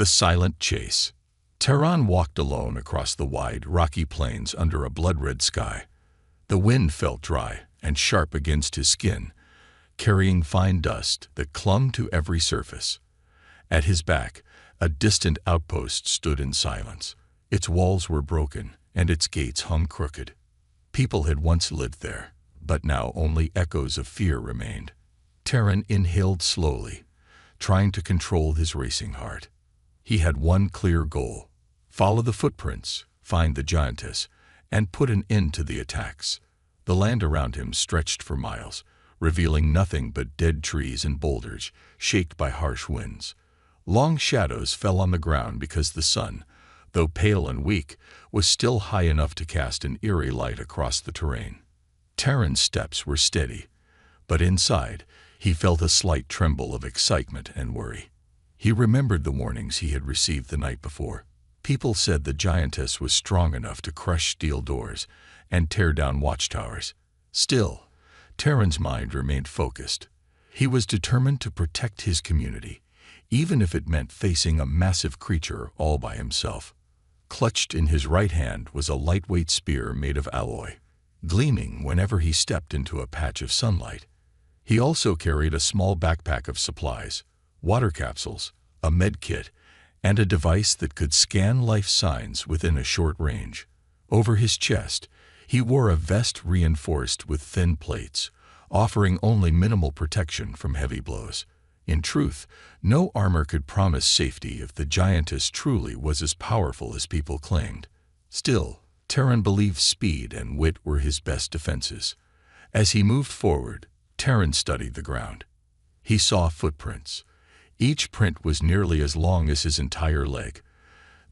The Silent Chase. Tehran walked alone across the wide, rocky plains under a blood-red sky. The wind felt dry and sharp against his skin, carrying fine dust that clung to every surface. At his back, a distant outpost stood in silence. Its walls were broken, and its gates hung crooked. People had once lived there, but now only echoes of fear remained. Tehran inhaled slowly, trying to control his racing heart. He had one clear goal: follow the footprints, find the Giantess, and put an end to the attacks. The land around him stretched for miles, revealing nothing but dead trees and boulders, shaped by harsh winds. Long shadows fell on the ground because the sun, though pale and weak, was still high enough to cast an eerie light across the terrain. Tehran's steps were steady, but inside, he felt a slight tremble of excitement and worry. He remembered the warnings he had received the night before. People said the Giantess was strong enough to crush steel doors and tear down watchtowers. Still, Tehran's mind remained focused. He was determined to protect his community, even if it meant facing a massive creature all by himself. Clutched in his right hand was a lightweight spear made of alloy, gleaming whenever he stepped into a patch of sunlight. He also carried a small backpack of supplies, water capsules, a med kit, and a device that could scan life signs within a short range. Over his chest, he wore a vest reinforced with thin plates, offering only minimal protection from heavy blows. In truth, no armor could promise safety if the Giantess truly was as powerful as people claimed. Still, Tehran believed speed and wit were his best defenses. As he moved forward, Tehran studied the ground. He saw footprints. Each print was nearly as long as his entire leg.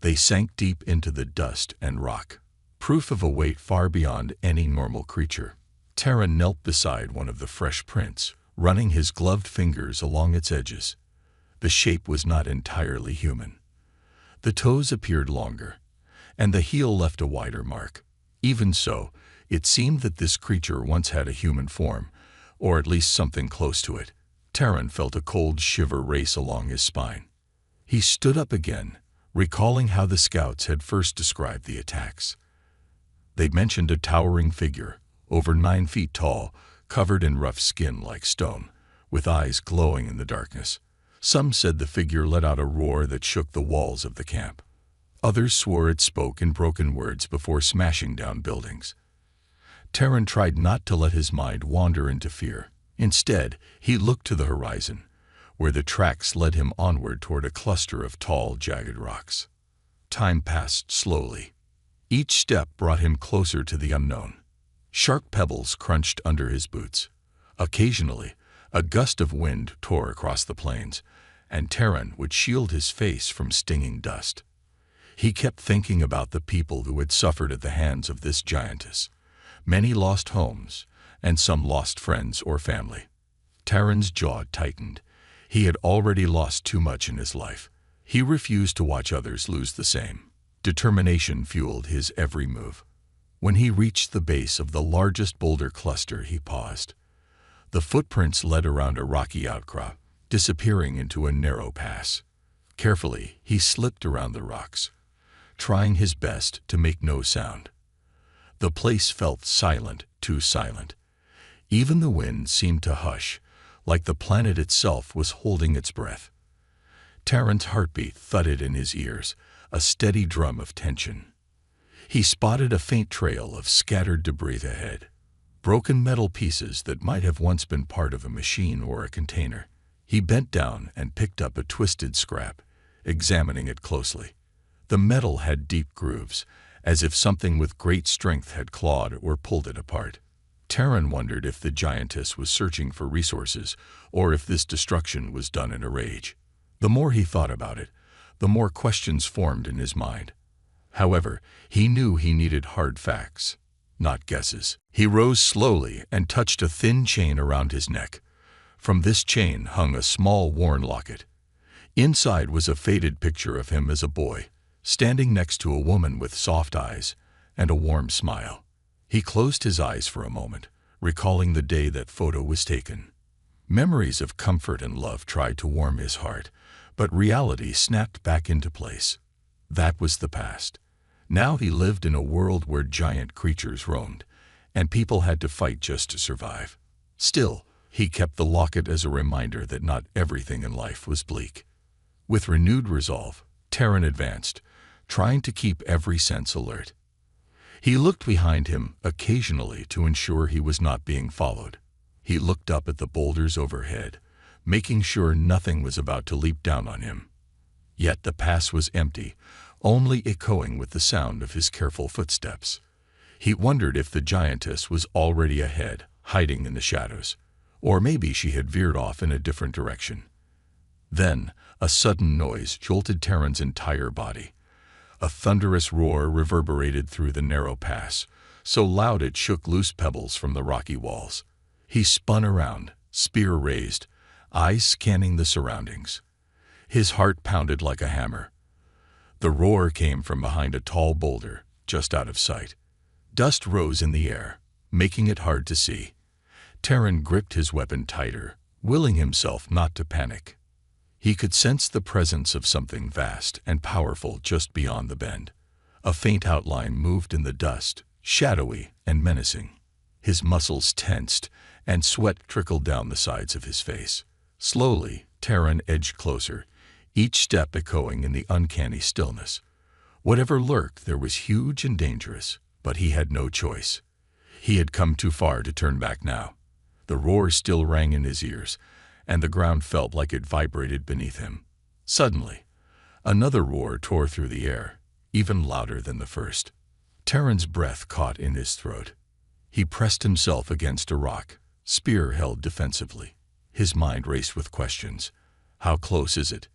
They sank deep into the dust and rock, proof of a weight far beyond any normal creature. Tehran knelt beside one of the fresh prints, running his gloved fingers along its edges. The shape was not entirely human. The toes appeared longer, and the heel left a wider mark. Even so, it seemed that this creature once had a human form, or at least something close to it. Tehran felt a cold shiver race along his spine. He stood up again, recalling how the scouts had first described the attacks. They mentioned a towering figure, over 9 feet tall, covered in rough skin like stone, with eyes glowing in the darkness. Some said the figure let out a roar that shook the walls of the camp. Others swore it spoke in broken words before smashing down buildings. Tehran tried not to let his mind wander into fear. Instead, he looked to the horizon, where the tracks led him onward toward a cluster of tall, jagged rocks. Time passed slowly. Each step brought him closer to the unknown. Sharp pebbles crunched under his boots. Occasionally, a gust of wind tore across the plains, and Tehran would shield his face from stinging dust. He kept thinking about the people who had suffered at the hands of this Giantess. Many lost homes, and some lost friends or family. Tehran's jaw tightened. He had already lost too much in his life. He refused to watch others lose the same. Determination fueled his every move. When he reached the base of the largest boulder cluster, he paused. The footprints led around a rocky outcrop, disappearing into a narrow pass. Carefully, he slipped around the rocks, trying his best to make no sound. The place felt silent, too silent. Even the wind seemed to hush, like the planet itself was holding its breath. Tehran's heartbeat thudded in his ears, a steady drum of tension. He spotted a faint trail of scattered debris ahead, broken metal pieces that might have once been part of a machine or a container. He bent down and picked up a twisted scrap, examining it closely. The metal had deep grooves, as if something with great strength had clawed or pulled it apart. Tehran wondered if the Giantess was searching for resources, or if this destruction was done in a rage. The more he thought about it, the more questions formed in his mind. However, he knew he needed hard facts, not guesses. He rose slowly and touched a thin chain around his neck. From this chain hung a small worn locket. Inside was a faded picture of him as a boy, standing next to a woman with soft eyes and a warm smile. He closed his eyes for a moment, recalling the day that photo was taken. Memories of comfort and love tried to warm his heart, But reality snapped back into place. That was the past. Now he lived in a world where giant creatures roamed, and people had to fight just to survive. Still, he kept the locket as a reminder that not everything in life was bleak. With renewed resolve, Terran advanced, trying to keep every sense alert. He looked behind him occasionally to ensure he was not being followed. He looked up at the boulders overhead, making sure nothing was about to leap down on him. Yet the pass was empty, only echoing with the sound of his careful footsteps. He wondered if the giantess was already ahead, hiding in the shadows, or maybe she had veered off in a different direction. Then, a sudden noise jolted Terran's entire body. A thunderous roar reverberated through the narrow pass, so loud it shook loose pebbles from the rocky walls. He spun around, spear raised, eyes scanning the surroundings. His heart pounded like a hammer. The roar came from behind a tall boulder, just out of sight. Dust rose in the air, making it hard to see. Terran gripped his weapon tighter, willing himself not to panic. He could sense the presence of something vast and powerful just beyond the bend. A faint outline moved in the dust, shadowy and menacing. His muscles tensed, and sweat trickled down the sides of his face. Slowly, Terran edged closer, each step echoing in the uncanny stillness. Whatever lurked there was huge and dangerous, but he had no choice. He had come too far to turn back now. The roar still rang in his ears, and the ground felt like it vibrated beneath him. Suddenly, another roar tore through the air, even louder than the first. Terran's breath caught in his throat. He pressed himself against a rock, spear held defensively. His mind raced with questions. How close is it?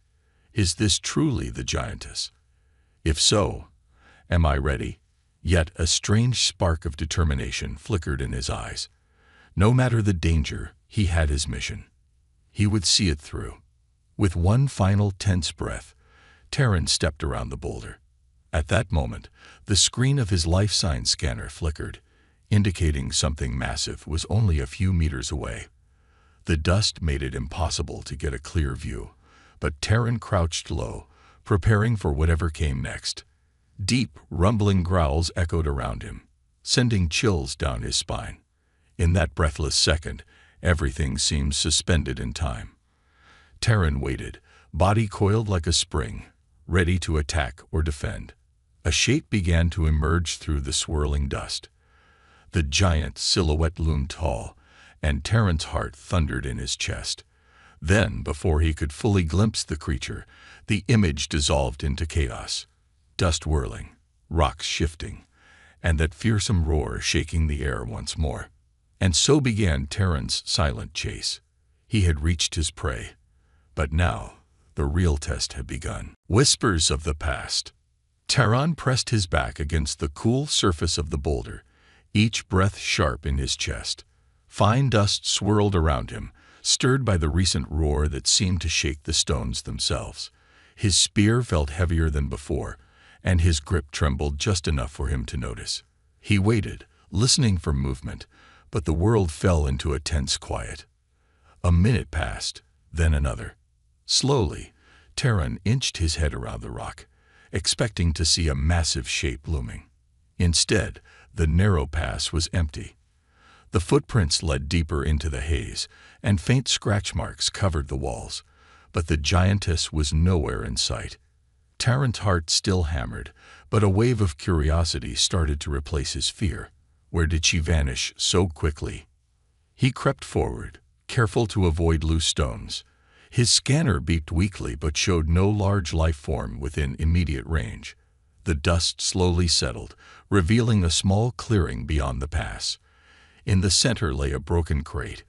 Is this truly the giantess? If so, am I ready? Yet a strange spark of determination flickered in his eyes. No matter the danger, he had his mission. He would see it through. With one final tense breath, Terran stepped around the boulder. At that moment, the screen of his life sign scanner flickered, indicating something massive was only a few meters away. The dust made it impossible to get a clear view, but Terran crouched low, preparing for whatever came next. Deep, rumbling growls echoed around him, sending chills down his spine. In that breathless second, everything seemed suspended in time. Terran waited, body coiled like a spring, ready to attack or defend. A shape began to emerge through the swirling dust. The giant silhouette loomed tall, and Terran's heart thundered in his chest. Then, before he could fully glimpse the creature, the image dissolved into chaos. Dust whirling, rocks shifting, and that fearsome roar shaking the air once more. And so began Terran's silent chase. He had reached his prey. But now, the real test had begun. Whispers of the past. Terran pressed his back against the cool surface of the boulder, each breath sharp in his chest. Fine dust swirled around him, stirred by the recent roar that seemed to shake the stones themselves. His spear felt heavier than before, and his grip trembled just enough for him to notice. He waited, listening for movement, but the world fell into a tense quiet. A minute passed, then another. Slowly, Terran inched his head around the rock, expecting to see a massive shape looming. Instead, the narrow pass was empty. The footprints led deeper into the haze, and faint scratch marks covered the walls, but the giantess was nowhere in sight. Terran's heart still hammered, but a wave of curiosity started to replace his fear. Where did she vanish so quickly? He crept forward, careful to avoid loose stones. His scanner beeped weakly but showed no large life form within immediate range. The dust slowly settled, revealing a small clearing beyond the pass. In the center lay a broken crate.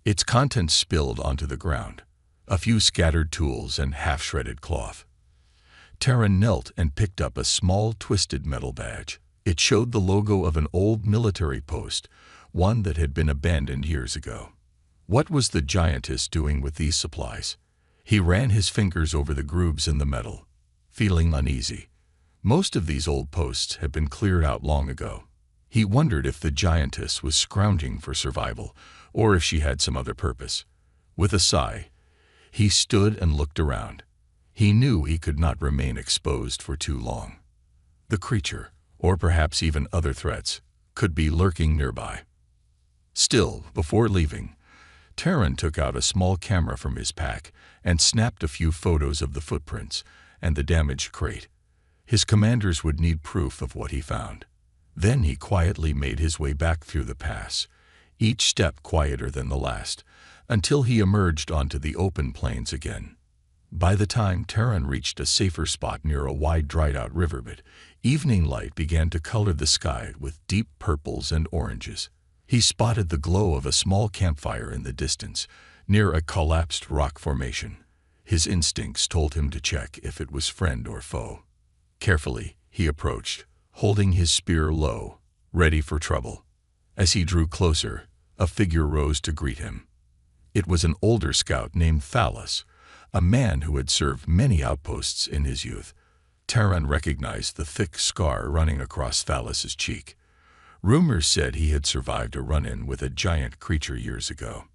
Its contents spilled onto the ground, a few scattered tools and half-shredded cloth. Terran knelt and picked up a small twisted metal badge. It showed the logo of an old military post, one that had been abandoned years ago. What was the giantess doing with these supplies? He ran his fingers over the grooves in the metal, feeling uneasy. Most of these old posts had been cleared out long ago. He wondered if the giantess was scrounging for survival, or if she had some other purpose. With a sigh, he stood and looked around. He knew he could not remain exposed for too long. The creature, or perhaps even other threats, could be lurking nearby. Still, before leaving, Terran took out a small camera from his pack and snapped a few photos of the footprints and the damaged crate. His commanders would need proof of what he found. Then he quietly made his way back through the pass, each step quieter than the last, until he emerged onto the open plains again. By the time Terran reached a safer spot near a wide dried-out riverbed, evening light began to color the sky with deep purples and oranges. He spotted the glow of a small campfire in the distance, near a collapsed rock formation. His instincts told him to check if it was friend or foe. Carefully, he approached, holding his spear low, ready for trouble. As he drew closer, a figure rose to greet him. It was an older scout named Thalos, a man who had served many outposts in his youth. Terran recognized the thick scar running across Thalos's cheek. Rumors said he had survived a run-in with a giant creature years ago.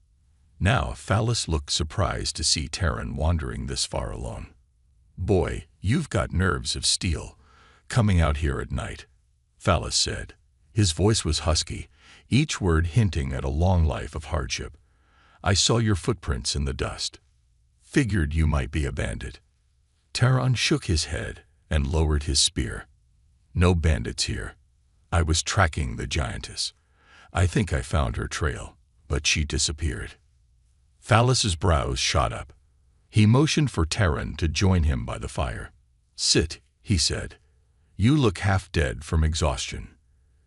Now, Thalos looked surprised to see Terran wandering this far alone. "Boy, you've got nerves of steel, coming out here at night," Thalos said. His voice was husky, each word hinting at a long life of hardship. "I saw your footprints in the dust. Figured you might be a bandit." Terran shook his head and lowered his spear. "No bandits here. I was tracking the Giantess. I think I found her trail, but she disappeared." Thalos's brows shot up. He motioned for Terran to join him by the fire. "Sit," he said. "You look half dead from exhaustion."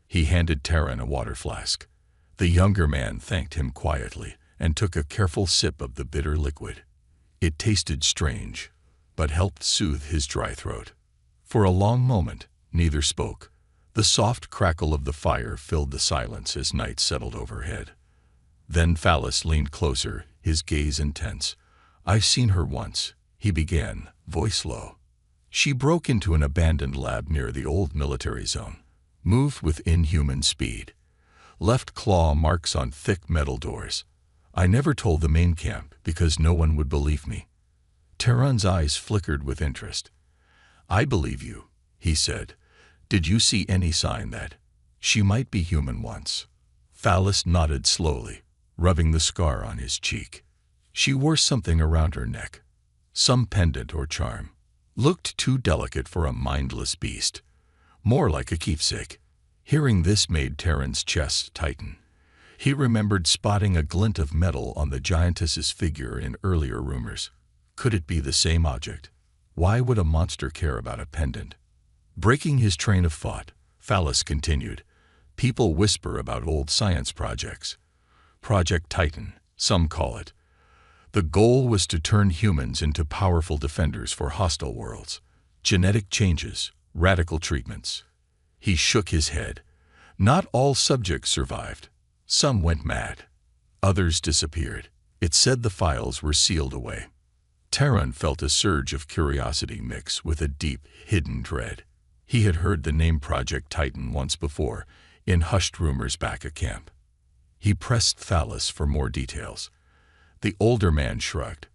He handed Terran a water flask. The younger man thanked him quietly and took a careful sip of the bitter liquid. It tasted strange, but helped soothe his dry throat. For a long moment, neither spoke. The soft crackle of the fire filled the silence as night settled overhead. Then Thalos leaned closer, his gaze intense. "I've seen her once," he began, voice low. "She broke into an abandoned lab near the old military zone, moved with inhuman speed, left claw marks on thick metal doors. I never told the main camp because no one would believe me." Terran's eyes flickered with interest. "I believe you," he said. "Did you see any sign that she might be human once?" Thalos nodded slowly, rubbing the scar on his cheek. "She wore something around her neck, some pendant or charm. Looked too delicate for a mindless beast, more like a keepsake." Hearing this made Terran's chest tighten. He remembered spotting a glint of metal on the Giantess's figure in earlier rumors. Could it be the same object? Why would a monster care about a pendant? Breaking his train of thought, Thalos continued. "People whisper about old science projects. Project Titan, some call it. The goal was to turn humans into powerful defenders for hostile worlds. Genetic changes, radical treatments." He shook his head. "Not all subjects survived. Some went mad. Others disappeared. It said the files were sealed away." Terran felt a surge of curiosity mix with a deep, hidden dread. He had heard the name Project Titan once before, in hushed rumors back at camp. He pressed Thalos for more details. The older man shrugged.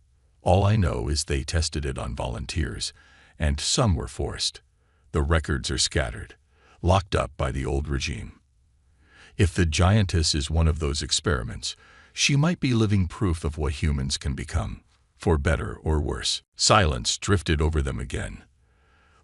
"All I know is they tested it on volunteers, and some were forced. The records are scattered, locked up by the old regime. If the Giantess is one of those experiments, she might be living proof of what humans can become, for better or worse." Silence drifted over them again.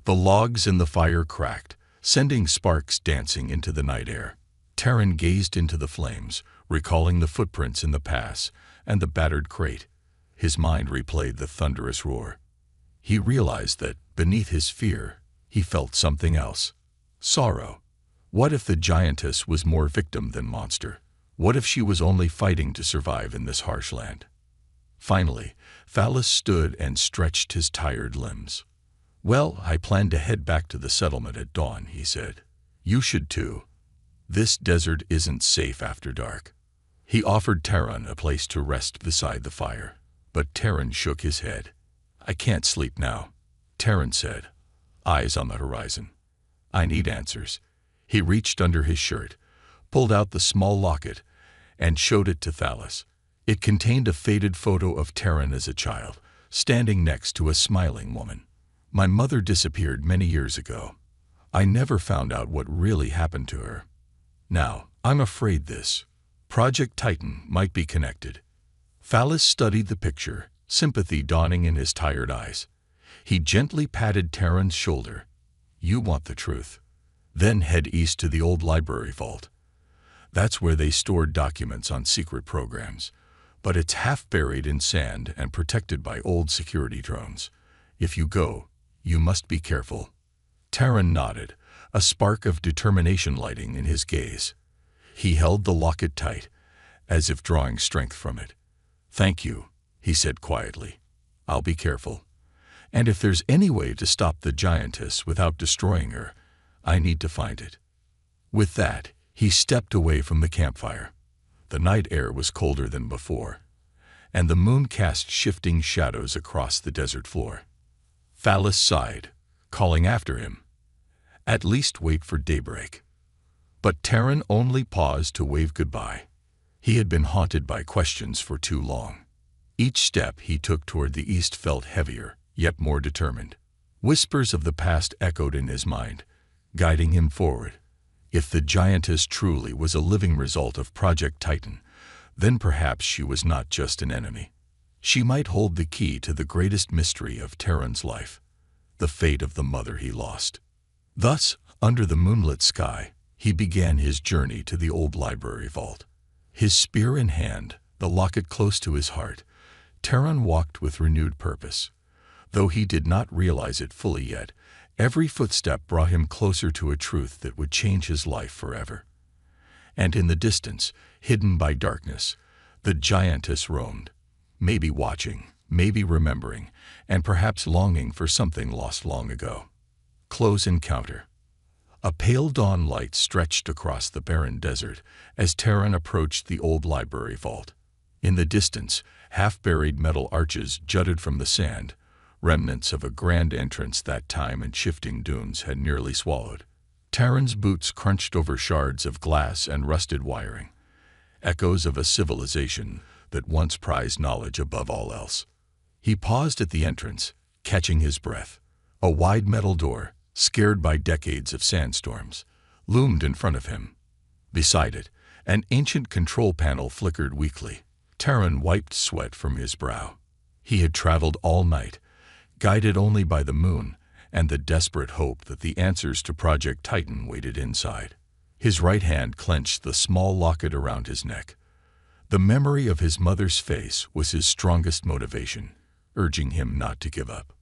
The logs in the fire cracked, sending sparks dancing into the night air. Terran gazed into the flames, recalling the footprints in the pass and the battered crate. His mind replayed the thunderous roar. He realized that, beneath his fear, he felt something else. Sorrow. What if the Giantess was more victim than monster? What if she was only fighting to survive in this harsh land? Finally, Thalos stood and stretched his tired limbs. "Well, I plan to head back to the settlement at dawn," he said. "You should too. This desert isn't safe after dark." He offered Terran a place to rest beside the fire, but Terran shook his head. "I can't sleep now," Terran said, eyes on the horizon. "I need answers." He reached under his shirt, pulled out the small locket, and showed it to Thalos. It contained a faded photo of Terran as a child, standing next to a smiling woman. "My mother disappeared many years ago. I never found out what really happened to her. Now, I'm afraid this Project Titan might be connected." Phallus studied the picture, sympathy dawning in his tired eyes. He gently patted Terran's shoulder. "You want the truth. Then head east to the old library vault. That's where they stored documents on secret programs. But it's half buried in sand and protected by old security drones. If you go, you must be careful." Terran nodded, a spark of determination lighting in his gaze. He held the locket tight, as if drawing strength from it. "Thank you," he said quietly. "I'll be careful. And if there's any way to stop the Giantess without destroying her, I need to find it." With that, he stepped away from the campfire. The night air was colder than before, and the moon cast shifting shadows across the desert floor. Phallus sighed, calling after him, "At least wait for daybreak." But Terran only paused to wave goodbye. He had been haunted by questions for too long. Each step he took toward the east felt heavier, yet more determined. Whispers of the past echoed in his mind, guiding him forward. If the Giantess truly was a living result of Project Titan, then perhaps she was not just an enemy. She might hold the key to the greatest mystery of Terran's life, the fate of the mother he lost. Thus, under the moonlit sky, he began his journey to the old library vault. His spear in hand, the locket close to his heart, Terran walked with renewed purpose. Though he did not realize it fully yet, every footstep brought him closer to a truth that would change his life forever. And in the distance, hidden by darkness, the Giantess roamed, maybe watching, maybe remembering, and perhaps longing for something lost long ago. Close encounter. A pale dawn light stretched across the barren desert as Terran approached the old library vault. In the distance, half-buried metal arches jutted from the sand, remnants of a grand entrance that time and shifting dunes had nearly swallowed. Terran's boots crunched over shards of glass and rusted wiring, echoes of a civilization that once prized knowledge above all else. He paused at the entrance, catching his breath. A wide metal door, scared by decades of sandstorms, loomed in front of him. Beside it, an ancient control panel flickered weakly. Terran wiped sweat from his brow. He had traveled all night, guided only by the moon and the desperate hope that the answers to Project Titan waited inside. His right hand clenched the small locket around his neck. The memory of his mother's face was his strongest motivation, urging him not to give up.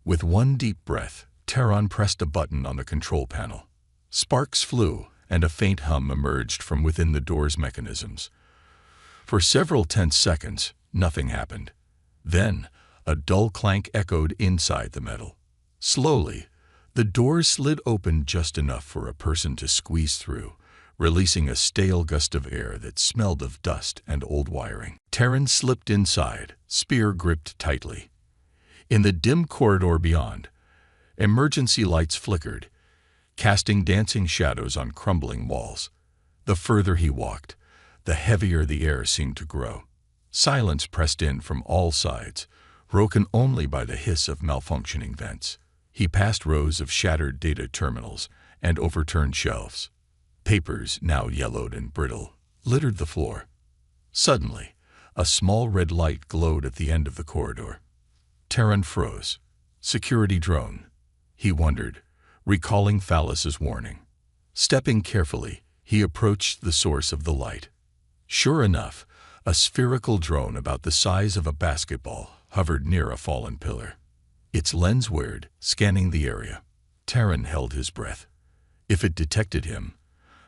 With one deep breath, Terran pressed a button on the control panel. Sparks flew, and a faint hum emerged from within the door's mechanisms. For several tense seconds, nothing happened. Then, a dull clank echoed inside the metal. Slowly, the door slid open just enough for a person to squeeze through, releasing a stale gust of air that smelled of dust and old wiring. Terran slipped inside, spear gripped tightly. In the dim corridor beyond, emergency lights flickered, casting dancing shadows on crumbling walls. The further he walked, the heavier the air seemed to grow. Silence pressed in from all sides, broken only by the hiss of malfunctioning vents. He passed rows of shattered data terminals and overturned shelves. Papers, now yellowed and brittle, littered the floor. Suddenly, a small red light glowed at the end of the corridor. Terran froze. Security drone, he wondered, recalling Phallus's warning. Stepping carefully, he approached the source of the light. Sure enough, a spherical drone about the size of a basketball hovered near a fallen pillar. Its lens whirred, scanning the area. Terran held his breath. If it detected him,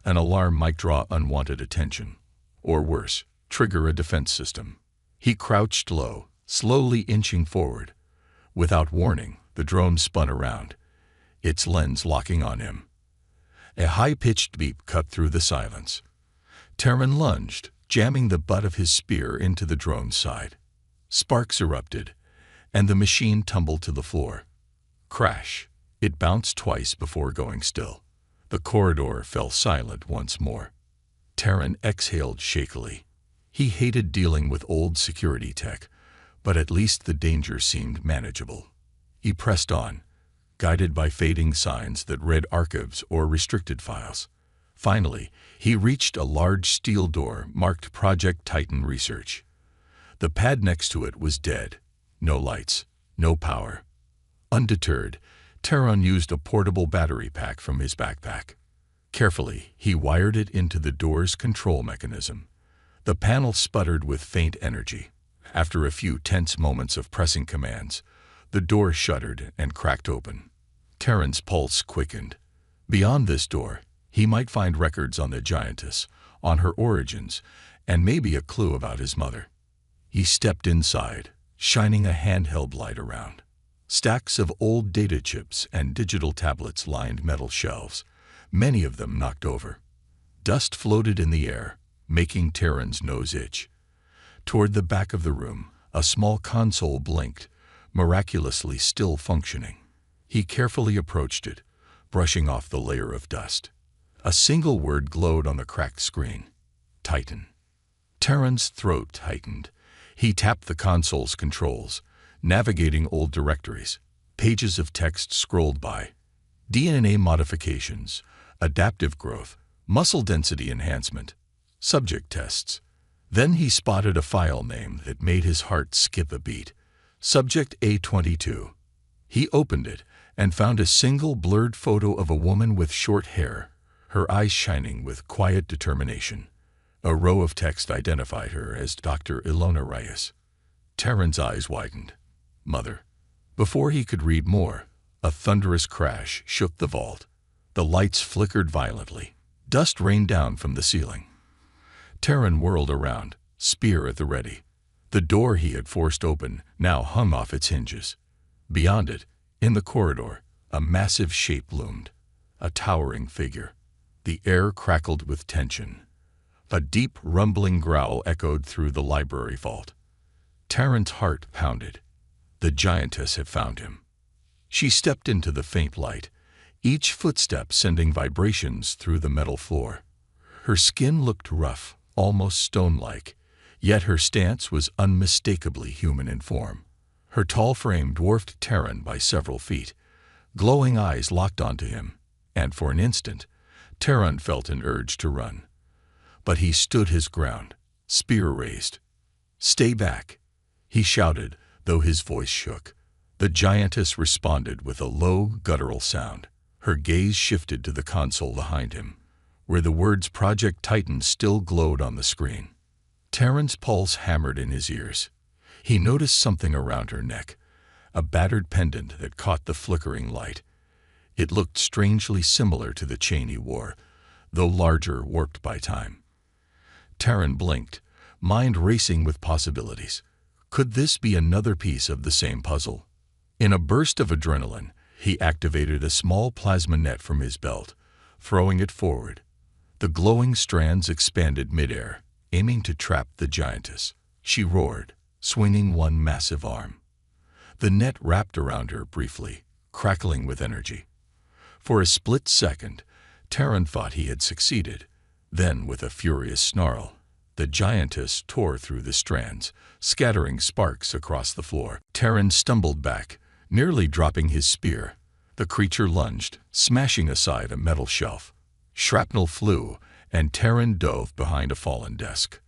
an alarm might draw unwanted attention, or worse, trigger a defense system. He crouched low, slowly inching forward. Without warning, the drone spun around, its lens locking on him. A high-pitched beep cut through the silence. Terran lunged, jamming the butt of his spear into the drone's side. Sparks erupted, and the machine tumbled to the floor. Crash! It bounced twice before going still. The corridor fell silent once more. Terran exhaled shakily. He hated dealing with old security tech, but at least the danger seemed manageable. He pressed on, guided by fading signs that read archives or restricted files. Finally, he reached a large steel door marked Project Titan Research. The pad next to it was dead. No lights, no power. Undeterred, Terran used a portable battery pack from his backpack. Carefully, he wired it into the door's control mechanism. The panel sputtered with faint energy. After a few tense moments of pressing commands, the door shuddered and cracked open. Terran's pulse quickened. Beyond this door, he might find records on the Giantess, on her origins, and maybe a clue about his mother. He stepped inside, shining a handheld light around. Stacks of old data chips and digital tablets lined metal shelves, many of them knocked over. Dust floated in the air, making Terran's nose itch. Toward the back of the room, a small console blinked, miraculously still functioning. He carefully approached it, brushing off the layer of dust. A single word glowed on the cracked screen: Titan. Terran's throat tightened. He tapped the console's controls, navigating old directories. Pages of text scrolled by. DNA modifications, adaptive growth, muscle density enhancement, subject tests. Then he spotted a file name that made his heart skip a beat. Subject A22. He opened it and found a single blurred photo of a woman with short hair, her eyes shining with quiet determination. A row of text identified her as Dr. Ilona Reyes. Terran's eyes widened. Mother. Before he could read more, a thunderous crash shook the vault. The lights flickered violently. Dust rained down from the ceiling. Terran whirled around, spear at the ready. The door he had forced open now hung off its hinges. Beyond it, in the corridor, a massive shape loomed, a towering figure. The air crackled with tension. A deep, rumbling growl echoed through the library vault. Terran's heart pounded. The Giantess had found him. She stepped into the faint light, each footstep sending vibrations through the metal floor. Her skin looked rough, almost stone-like, yet her stance was unmistakably human in form. Her tall frame dwarfed Terran by several feet. Glowing eyes locked onto him, and for an instant, Terran felt an urge to run. But he stood his ground, spear raised. "Stay back," he shouted, though his voice shook. The Giantess responded with a low, guttural sound. Her gaze shifted to the console behind him, where the words Project Titan still glowed on the screen. Terran's pulse hammered in his ears. He noticed something around her neck, a battered pendant that caught the flickering light. It looked strangely similar to the chain he wore, though larger, warped by time. Terran blinked, mind racing with possibilities. Could this be another piece of the same puzzle? In a burst of adrenaline, he activated a small plasma net from his belt, throwing it forward. The glowing strands expanded midair, aiming to trap the Giantess. She roared, swinging one massive arm. The net wrapped around her briefly, crackling with energy. For a split second, Terran thought he had succeeded. Then, with a furious snarl, the Giantess tore through the strands, scattering sparks across the floor. Terran stumbled back, nearly dropping his spear. The creature lunged, smashing aside a metal shelf. Shrapnel flew, and Terran dove behind a fallen desk.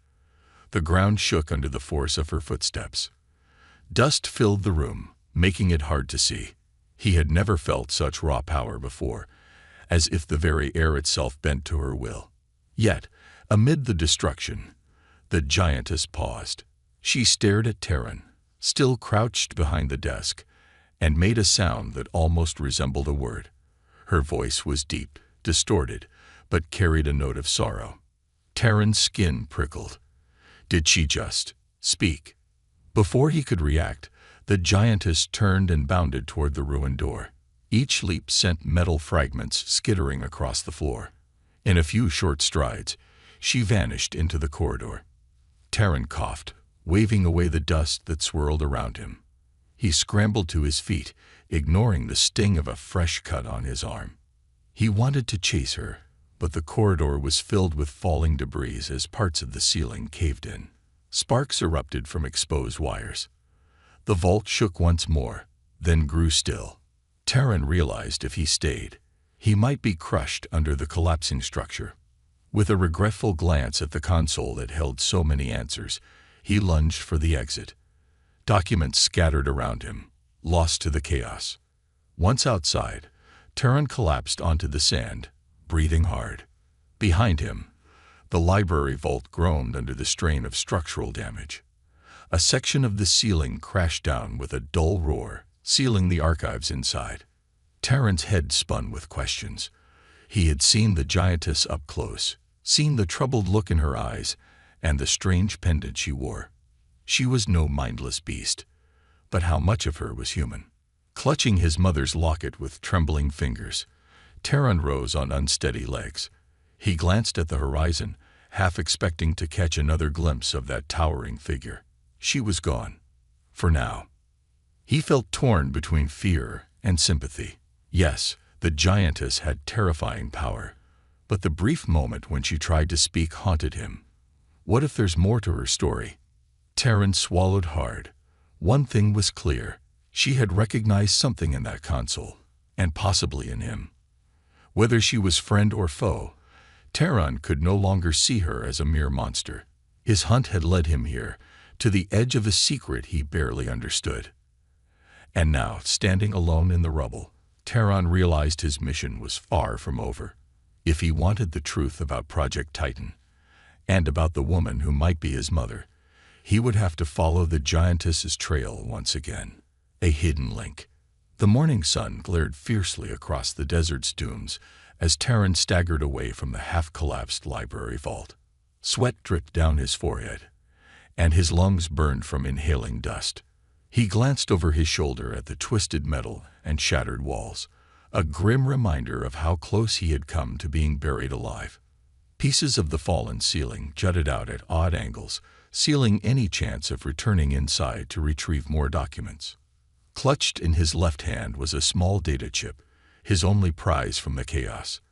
The ground shook under the force of her footsteps. Dust filled the room, making it hard to see. He had never felt such raw power before, as if the very air itself bent to her will. Yet, amid the destruction, the Giantess paused. She stared at Terran, still crouched behind the desk, and made a sound that almost resembled a word. Her voice was deep, distorted, but carried a note of sorrow. Terran's skin prickled. Did she just speak? Before he could react, the Giantess turned and bounded toward the ruined door. Each leap sent metal fragments skittering across the floor. In a few short strides, she vanished into the corridor. Terran coughed, waving away the dust that swirled around him. He scrambled to his feet, ignoring the sting of a fresh cut on his arm. He wanted to chase her, but the corridor was filled with falling debris as parts of the ceiling caved in. Sparks erupted from exposed wires. The vault shook once more, then grew still. Terran realized if he stayed, he might be crushed under the collapsing structure. With a regretful glance at the console that held so many answers, he lunged for the exit. Documents scattered around him, lost to the chaos. Once outside, Terran collapsed onto the sand, breathing hard. Behind him, the library vault groaned under the strain of structural damage. A section of the ceiling crashed down with a dull roar, sealing the archives inside. Terran's head spun with questions. He had seen the Giantess up close, seen the troubled look in her eyes, and the strange pendant she wore. She was no mindless beast, but how much of her was human? Clutching his mother's locket with trembling fingers, Terran rose on unsteady legs. He glanced at the horizon, half expecting to catch another glimpse of that towering figure. She was gone. For now. He felt torn between fear and sympathy. Yes, the Giantess had terrifying power, but the brief moment when she tried to speak haunted him. What if there's more to her story? Terran swallowed hard. One thing was clear. She had recognized something in that console, and possibly in him. Whether she was friend or foe, Terran could no longer see her as a mere monster. His hunt had led him here, to the edge of a secret he barely understood. And now, standing alone in the rubble, Terran realized his mission was far from over. If he wanted the truth about Project Titan, and about the woman who might be his mother, he would have to follow the Giantess's trail once again. A hidden link. The morning sun glared fiercely across the desert's dunes as Terran staggered away from the half-collapsed library vault. Sweat dripped down his forehead, and his lungs burned from inhaling dust. He glanced over his shoulder at the twisted metal and shattered walls, a grim reminder of how close he had come to being buried alive. Pieces of the fallen ceiling jutted out at odd angles, sealing any chance of returning inside to retrieve more documents. Clutched in his left hand was a small data chip, his only prize from the chaos.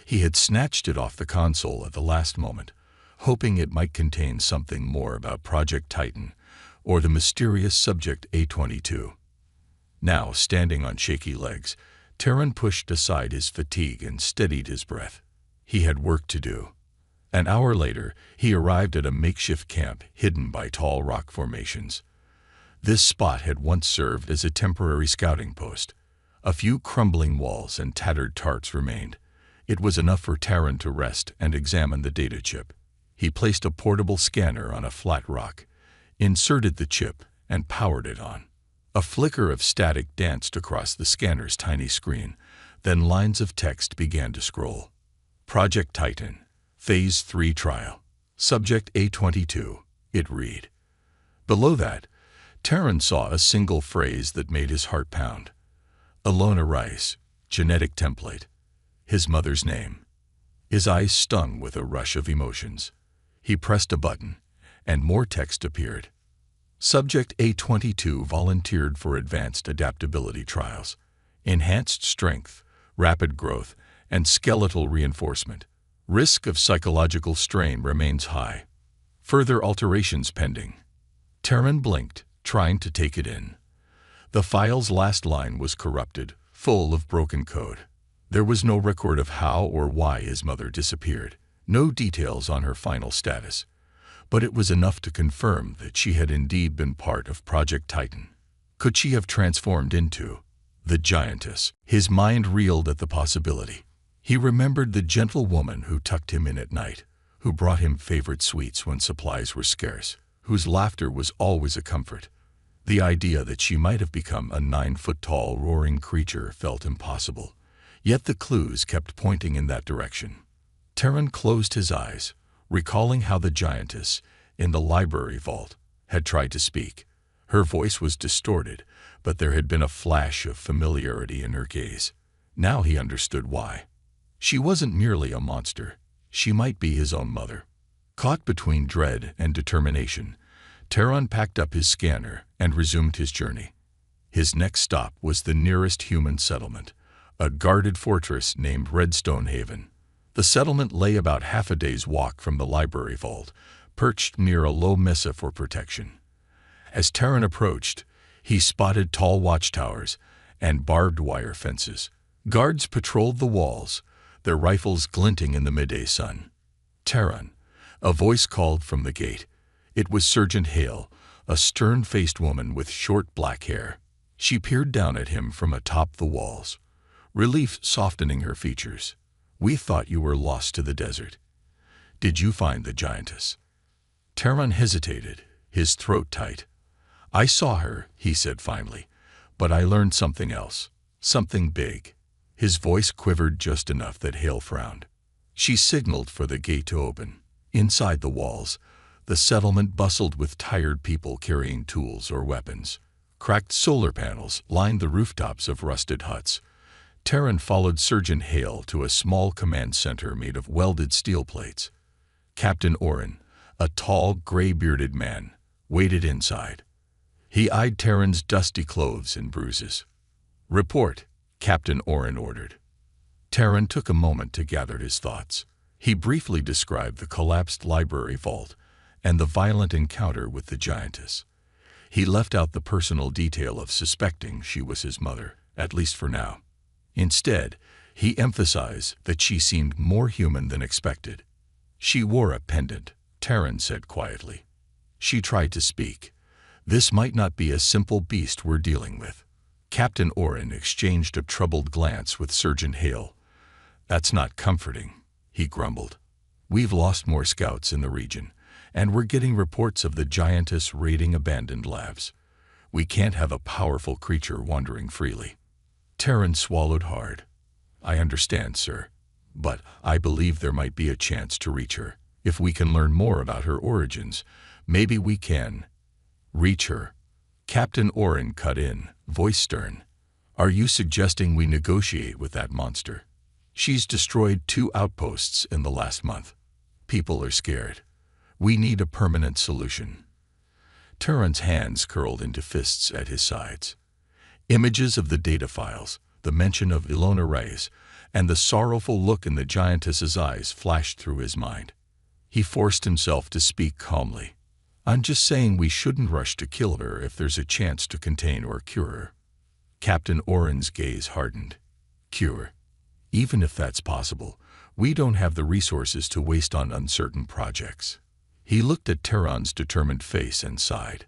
He had snatched it off the console at the last moment, hoping it might contain something more about Project Titan or the mysterious subject A-22. Now, standing on shaky legs, Terran pushed aside his fatigue and steadied his breath. He had work to do. An hour later, he arrived at a makeshift camp hidden by tall rock formations. This spot had once served as a temporary scouting post. A few crumbling walls and tattered tarts remained. It was enough for Terran to rest and examine the data chip. He placed a portable scanner on a flat rock, inserted the chip, and powered it on. A flicker of static danced across the scanner's tiny screen, then lines of text began to scroll. Project Titan, Phase 3 Trial, Subject A-22, it read. Below that, Terran saw a single phrase that made his heart pound. Alona Rice, genetic template. His mother's name. His eyes stung with a rush of emotions. He pressed a button, and more text appeared. Subject A-22 volunteered for advanced adaptability trials. Enhanced strength, rapid growth, and skeletal reinforcement. Risk of psychological strain remains high. Further alterations pending. Terran blinked, trying to take it in. The file's last line was corrupted, full of broken code. There was no record of how or why his mother disappeared, no details on her final status. But it was enough to confirm that she had indeed been part of Project Titan. Could she have transformed into the Giantess? His mind reeled at the possibility. He remembered the gentle woman who tucked him in at night, who brought him favorite sweets when supplies were scarce, whose laughter was always a comfort. The idea that she might have become a 9-foot-tall roaring creature felt impossible, yet the clues kept pointing in that direction. Terran closed his eyes, recalling how the Giantess, in the library vault, had tried to speak. Her voice was distorted, but there had been a flash of familiarity in her gaze. Now he understood why. She wasn't merely a monster. She might be his own mother. Caught between dread and determination, Terran packed up his scanner and resumed his journey. His next stop was the nearest human settlement, a guarded fortress named Redstone Haven. The settlement lay about half a day's walk from the library vault, perched near a low mesa for protection. As Terran approached, He spotted tall watchtowers and barbed wire fences. Guards patrolled the walls, their rifles glinting in the midday sun. "Terran," a voice called from the gate. It was Sergeant Hale, a stern-faced woman with short black hair. She peered down at him from atop the walls, relief softening her features. "We thought you were lost to the desert. Did you find the Giantess?" Terran hesitated, his throat tight. "I saw her," he said finally, "but I learned something else, something big." His voice quivered just enough that Hale frowned. She signaled for the gate to open. Inside the walls, the settlement bustled with tired people carrying tools or weapons. Cracked solar panels lined the rooftops of rusted huts. Terran followed Sergeant Hale to a small command center made of welded steel plates. Captain Oren, a tall, gray-bearded man, waited inside. He eyed Terran's dusty clothes and bruises. "Report," Captain Oren ordered. Terran took a moment to gather his thoughts. He briefly described the collapsed library vault and the violent encounter with the Giantess. He left out the personal detail of suspecting she was his mother, at least for now. Instead, he emphasized that she seemed more human than expected. "She wore a pendant," Terran said quietly. "She tried to speak. This might not be a simple beast we're dealing with." Captain Oren exchanged a troubled glance with Sergeant Hale. "That's not comforting," he grumbled. "We've lost more scouts in the region, and we're getting reports of the Giantess raiding abandoned labs. We can't have a powerful creature wandering freely." Terran swallowed hard. "I understand, sir, but I believe there might be a chance to reach her. If we can learn more about her origins, maybe we can." "Reach her?" Captain Oren cut in, voice stern. "Are you suggesting we negotiate with that monster? She's destroyed 2 outposts in the last month. People are scared. We need a permanent solution." Terran's hands curled into fists at his sides. Images of the data files, the mention of Ilona Reyes, and the sorrowful look in the Giantess's eyes flashed through his mind. He forced himself to speak calmly. "I'm just saying we shouldn't rush to kill her if there's a chance to contain or cure her." Captain Oren's gaze hardened. "Cure? Even if that's possible, we don't have the resources to waste on uncertain projects." He looked at Terran's determined face and sighed.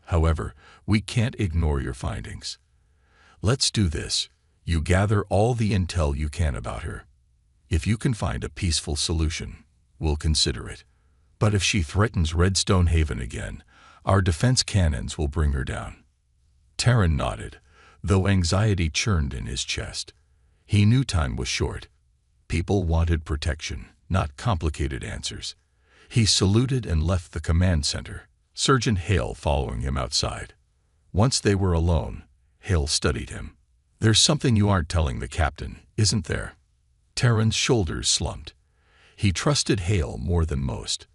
"However, we can't ignore your findings. Let's do this. You gather all the intel you can about her. If you can find a peaceful solution, we'll consider it. But if she threatens Redstone Haven again, our defense cannons will bring her down." Terran nodded, though anxiety churned in his chest. He knew time was short. People wanted protection, not complicated answers. He saluted and left the command center, Sergeant Hale following him outside. Once they were alone, Hale studied him. "There's something you aren't telling the captain, isn't there?" Terran's shoulders slumped. He trusted Hale more than most.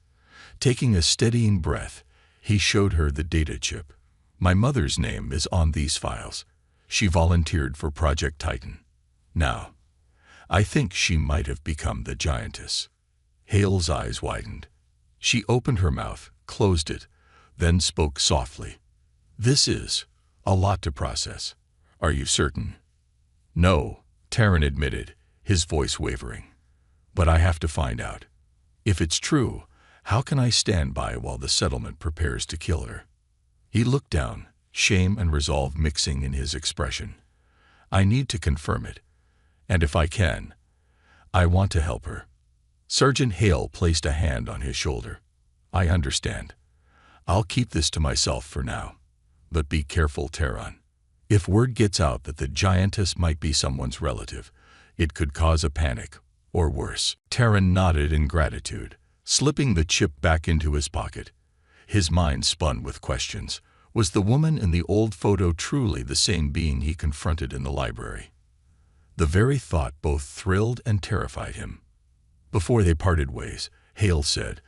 Taking a steadying breath, he showed her the data chip. "My mother's name is on these files. She volunteered for Project Titan. Now, I think she might have become the Giantess." Hale's eyes widened. She opened her mouth, closed it, then spoke softly. "This is a lot to process. Are you certain?" "No," Terran admitted, his voice wavering. "But I have to find out. If it's true, how can I stand by while the settlement prepares to kill her?" He looked down, shame and resolve mixing in his expression. "I need to confirm it. And if I can, I want to help her." Sergeant Hale placed a hand on his shoulder. "I understand. I'll keep this to myself for now. But be careful, Terran. If word gets out that the Giantess might be someone's relative, it could cause a panic, or worse." Terran nodded in gratitude, slipping the chip back into his pocket. His mind spun with questions. Was the woman in the old photo truly the same being he confronted in the library? The very thought both thrilled and terrified him. Before they parted ways, Hale said,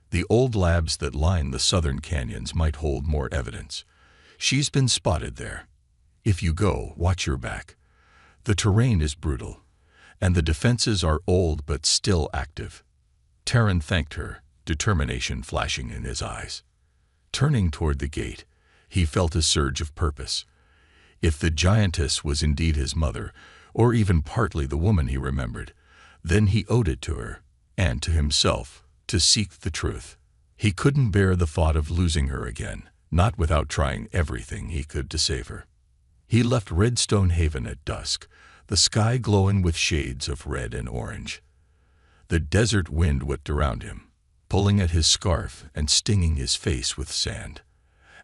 "The old labs that line the southern canyons might hold more evidence. She's been spotted there. If you go, watch your back. The terrain is brutal, and the defenses are old but still active." Terran thanked her, determination flashing in his eyes. Turning toward the gate, He felt a surge of purpose. If the giantess was indeed his mother, or even partly the woman he remembered, then he owed it to her, and to himself, to seek the truth. He couldn't bear the thought of losing her again, not without trying everything he could to save her. He left Redstone Haven at dusk, the sky glowing with shades of red and orange. The desert wind whipped around him, pulling at his scarf and stinging his face with sand.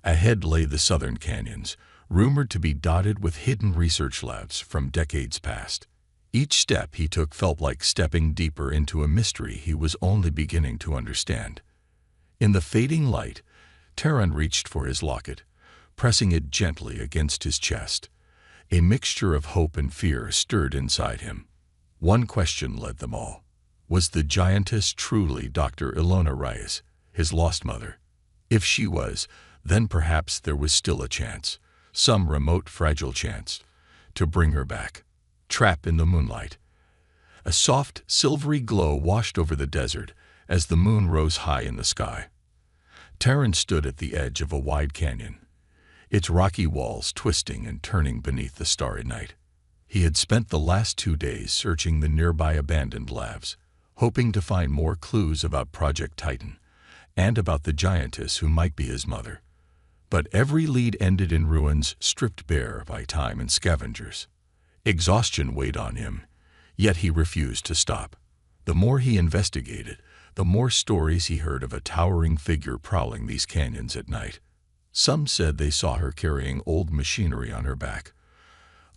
Ahead lay the southern canyons, rumored to be dotted with hidden research labs from decades past. Each step he took felt like stepping deeper into a mystery he was only beginning to understand. In the fading light, Terran reached for his locket, pressing it gently against his chest. A mixture of hope and fear stirred inside him. One question led them all. Was the giantess truly Dr. Ilona Reyes, his lost mother? If she was, then perhaps there was still a chance, some remote fragile chance, to bring her back. Trapped in the moonlight. A soft, silvery glow washed over the desert as the moon rose high in the sky. Terran stood at the edge of a wide canyon, its rocky walls twisting and turning beneath the starry night. He had spent the last 2 days searching the nearby abandoned labs, hoping to find more clues about Project Titan and about the giantess who might be his mother. But every lead ended in ruins stripped bare by time and scavengers. Exhaustion weighed on him, yet he refused to stop. The more he investigated, the more stories he heard of a towering figure prowling these canyons at night. Some said they saw her carrying old machinery on her back.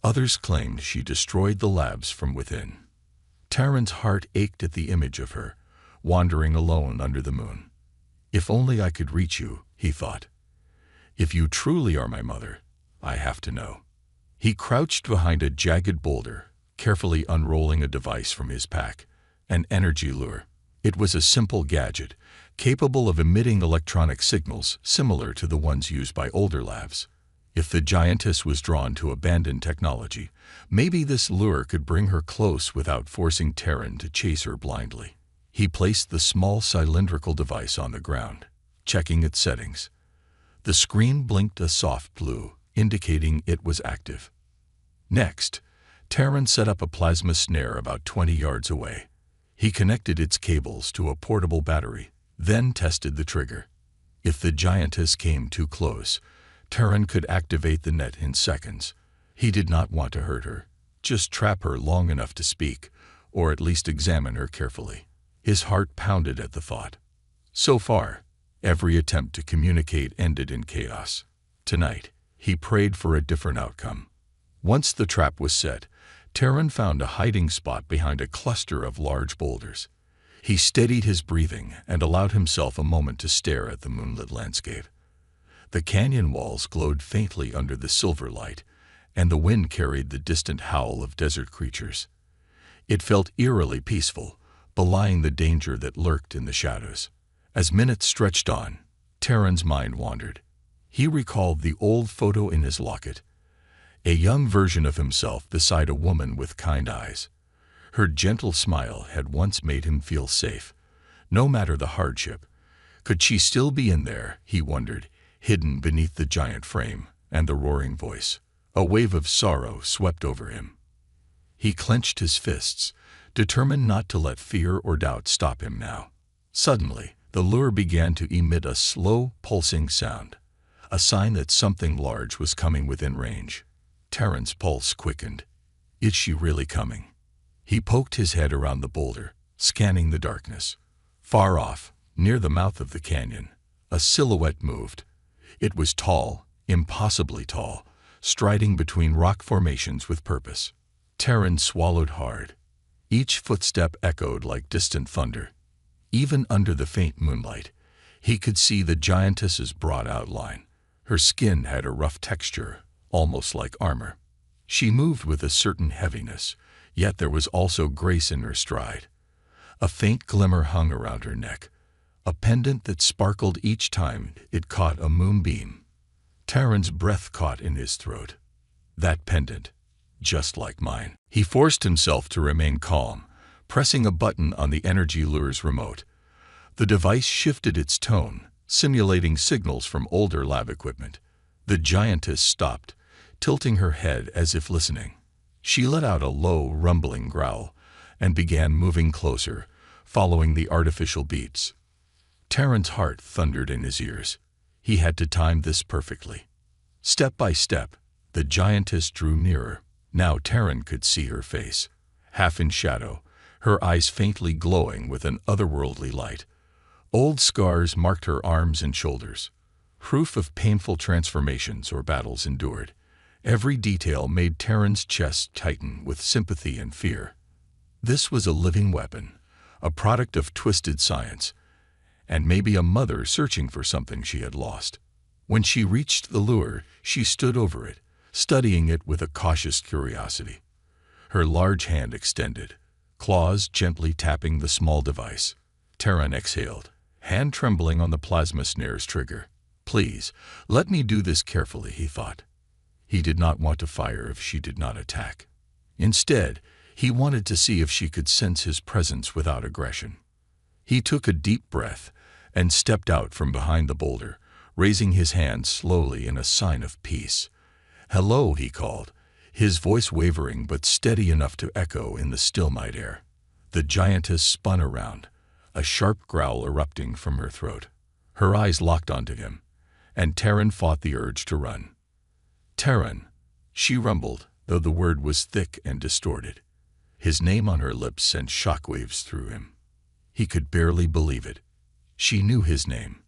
Others claimed she destroyed the labs from within. Terran's heart ached at the image of her, wandering alone under the moon. If only I could reach you, he thought. If you truly are my mother, I have to know. He crouched behind a jagged boulder, carefully unrolling a device from his pack, an energy lure. It was a simple gadget, capable of emitting electronic signals similar to the ones used by older labs. If the giantess was drawn to abandoned technology, maybe this lure could bring her close without forcing Terran to chase her blindly. He placed the small cylindrical device on the ground, checking its settings. The screen blinked a soft blue, indicating it was active. Next, Terran set up a plasma snare about 20 yards away. He connected its cables to a portable battery, then tested the trigger. If the giantess came too close, Terran could activate the net in seconds. He did not want to hurt her, just trap her long enough to speak, or at least examine her carefully. His heart pounded at the thought. So far, every attempt to communicate ended in chaos. Tonight, he prayed for a different outcome. Once the trap was set, Terran found a hiding spot behind a cluster of large boulders. He steadied his breathing and allowed himself a moment to stare at the moonlit landscape. The canyon walls glowed faintly under the silver light, and the wind carried the distant howl of desert creatures. It felt eerily peaceful, belying the danger that lurked in the shadows. As minutes stretched on, Terran's mind wandered. He recalled the old photo in his locket, a young version of himself beside a woman with kind eyes. Her gentle smile had once made him feel safe, no matter the hardship. Could she still be in there, he wondered, hidden beneath the giant frame and the roaring voice? A wave of sorrow swept over him. He clenched his fists, determined not to let fear or doubt stop him now. Suddenly, the lure began to emit a slow, pulsing sound, a sign that something large was coming within range. Terran's pulse quickened. Is she really coming? He poked his head around the boulder, scanning the darkness. Far off, near the mouth of the canyon, a silhouette moved. It was tall, impossibly tall, striding between rock formations with purpose. Terran swallowed hard. Each footstep echoed like distant thunder. Even under the faint moonlight, he could see the giantess's broad outline. Her skin had a rough texture, almost like armor. She moved with a certain heaviness, yet there was also grace in her stride. A faint glimmer hung around her neck, a pendant that sparkled each time it caught a moonbeam. Terran's breath caught in his throat. That pendant, just like mine. He forced himself to remain calm, pressing a button on the energy lure's remote. The device shifted its tone, simulating signals from older lab equipment. The giantess stopped, tilting her head as if listening. She let out a low, rumbling growl and began moving closer, following the artificial beats. Terran's heart thundered in his ears. He had to time this perfectly. Step by step, the giantess drew nearer. Now Terran could see her face, half in shadow, her eyes faintly glowing with an otherworldly light. Old scars marked her arms and shoulders, proof of painful transformations or battles endured. Every detail made Terran's chest tighten with sympathy and fear. This was a living weapon, a product of twisted science, and maybe a mother searching for something she had lost. When she reached the lure, she stood over it, studying it with a cautious curiosity. Her large hand extended, claws gently tapping the small device. Terran exhaled, hand trembling on the plasma snare's trigger. Please, let me do this carefully, he thought. He did not want to fire if she did not attack. Instead, he wanted to see if she could sense his presence without aggression. He took a deep breath and stepped out from behind the boulder, raising his hand slowly in a sign of peace. "Hello," he called, his voice wavering but steady enough to echo in the still night air. The giantess spun around, a sharp growl erupting from her throat. Her eyes locked onto him, and Terran fought the urge to run. "Terran," she rumbled, though the word was thick and distorted. His name on her lips sent shockwaves through him. He could barely believe it. She knew his name.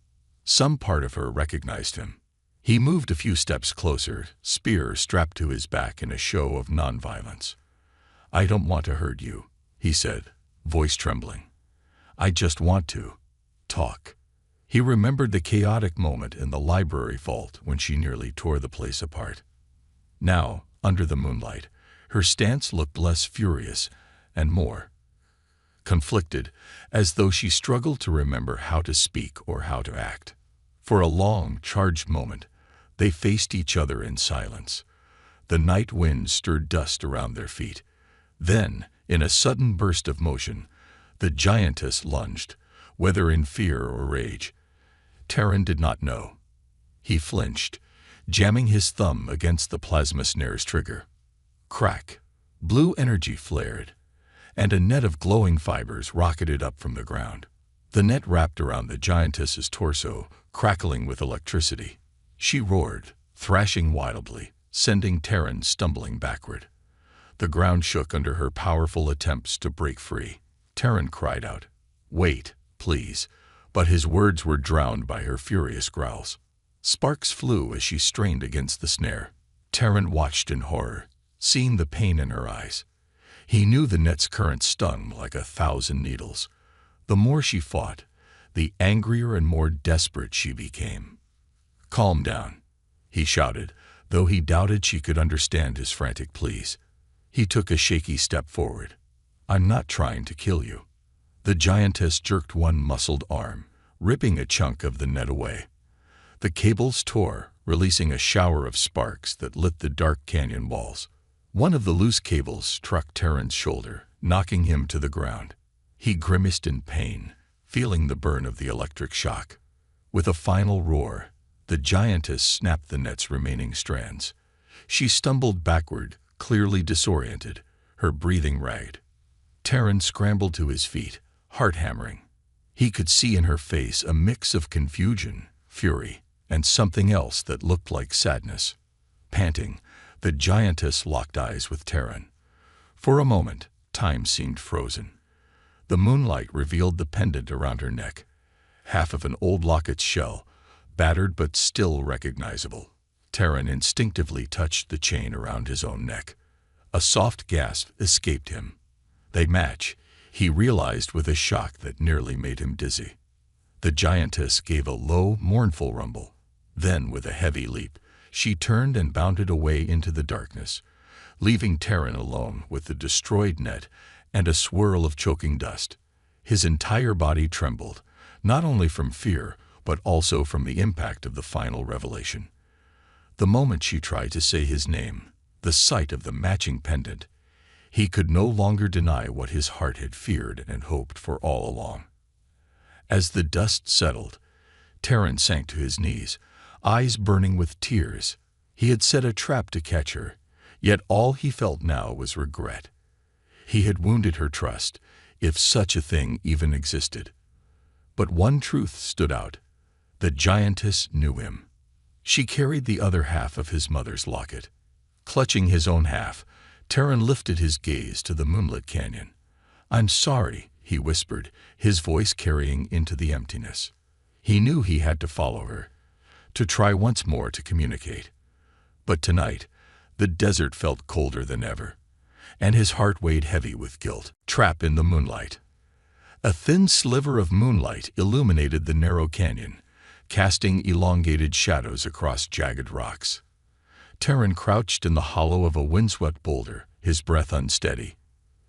Some part of her recognized him. He moved a few steps closer, spear strapped to his back in a show of nonviolence. "I don't want to hurt you," he said, voice trembling. "I just want to talk." He remembered the chaotic moment in the library vault when she nearly tore the place apart. Now, under the moonlight, her stance looked less furious and more conflicted, as though she struggled to remember how to speak or how to act. For a long, charged moment, they faced each other in silence. The night wind stirred dust around their feet. Then, in a sudden burst of motion, the giantess lunged, whether in fear or rage. Terran did not know. He flinched, jamming his thumb against the plasma snare's trigger. Crack! Blue energy flared, and a net of glowing fibers rocketed up from the ground. The net wrapped around the giantess's torso, crackling with electricity. She roared, thrashing wildly, sending Terran stumbling backward. The ground shook under her powerful attempts to break free. Terran cried out, "Wait, please," but his words were drowned by her furious growls. Sparks flew as she strained against the snare. Terran watched in horror, seeing the pain in her eyes. He knew the net's current stung like 1,000 needles. The more she fought, the angrier and more desperate she became. "Calm down," he shouted, though he doubted she could understand his frantic pleas. He took a shaky step forward. "I'm not trying to kill you." The giantess jerked one muscled arm, ripping a chunk of the net away. The cables tore, releasing a shower of sparks that lit the dark canyon walls. One of the loose cables struck Terran's shoulder, knocking him to the ground. He grimaced in pain, feeling the burn of the electric shock. With a final roar, the giantess snapped the net's remaining strands. She stumbled backward, clearly disoriented, her breathing ragged. Terran scrambled to his feet, heart hammering. He could see in her face a mix of confusion, fury, and something else that looked like sadness. Panting, the giantess locked eyes with Terran. For a moment, time seemed frozen. The moonlight revealed the pendant around her neck, half of an old locket's shell, battered but still recognizable. Terran instinctively touched the chain around his own neck. A soft gasp escaped him. They match, he realized with a shock that nearly made him dizzy. The giantess gave a low, mournful rumble. Then, with a heavy leap, she turned and bounded away into the darkness, leaving Terran alone with the destroyed net and a swirl of choking dust. His entire body trembled, not only from fear, but also from the impact of the final revelation. The moment she tried to say his name, the sight of the matching pendant, he could no longer deny what his heart had feared and hoped for all along. As the dust settled, Terran sank to his knees, eyes burning with tears. He had set a trap to catch her, yet all he felt now was regret. He had wounded her trust, if such a thing even existed. But one truth stood out. The giantess knew him. She carried the other half of his mother's locket. Clutching his own half, Terran lifted his gaze to the moonlit canyon. "I'm sorry," he whispered, his voice carrying into the emptiness. He knew he had to follow her, to try once more to communicate. But tonight, the desert felt colder than ever, and his heart weighed heavy with guilt. Trap in the moonlight. A thin sliver of moonlight illuminated the narrow canyon, casting elongated shadows across jagged rocks. Terran crouched in the hollow of a windswept boulder, his breath unsteady.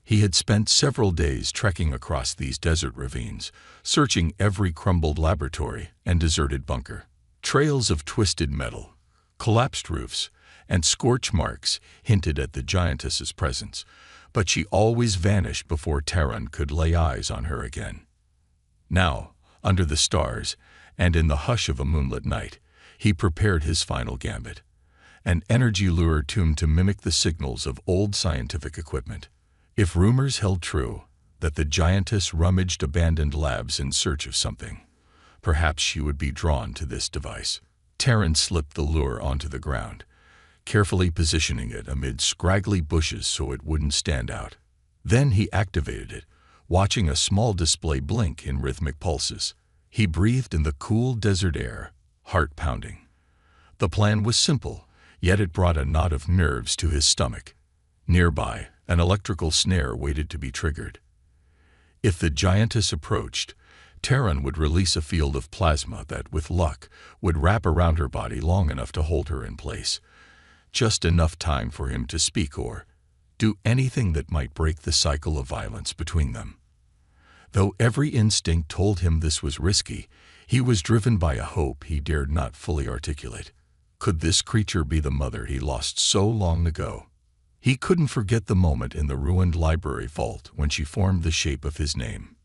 He had spent several days trekking across these desert ravines, searching every crumbled laboratory and deserted bunker. Trails of twisted metal, collapsed roofs, and scorch marks hinted at the giantess's presence, but she always vanished before Terran could lay eyes on her again. Now, under the stars, and in the hush of a moonlit night, he prepared his final gambit, an energy lure tuned to mimic the signals of old scientific equipment. If rumors held true that the giantess rummaged abandoned labs in search of something, perhaps she would be drawn to this device. Terran slipped the lure onto the ground, carefully positioning it amid scraggly bushes so it wouldn't stand out. Then he activated it, watching a small display blink in rhythmic pulses. He breathed in the cool desert air, heart pounding. The plan was simple, yet it brought a knot of nerves to his stomach. Nearby, an electrical snare waited to be triggered. If the giantess approached, Terran would release a field of plasma that, with luck, would wrap around her body long enough to hold her in place. Just enough time for him to speak or do anything that might break the cycle of violence between them. Though every instinct told him this was risky, he was driven by a hope he dared not fully articulate. Could this creature be the mother he lost so long ago? He couldn't forget the moment in the ruined library vault when she formed the shape of his name.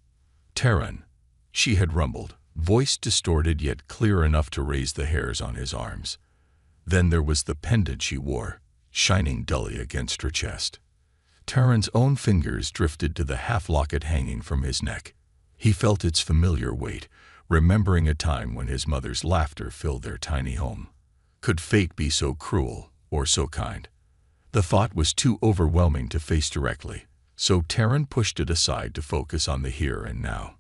Terran, she had rumbled, voice distorted yet clear enough to raise the hairs on his arms. Then there was the pendant she wore, shining dully against her chest. Terran's own fingers drifted to the half-locket hanging from his neck. He felt its familiar weight, remembering a time when his mother's laughter filled their tiny home. Could fate be so cruel or so kind? The thought was too overwhelming to face directly, so Terran pushed it aside to focus on the here and now.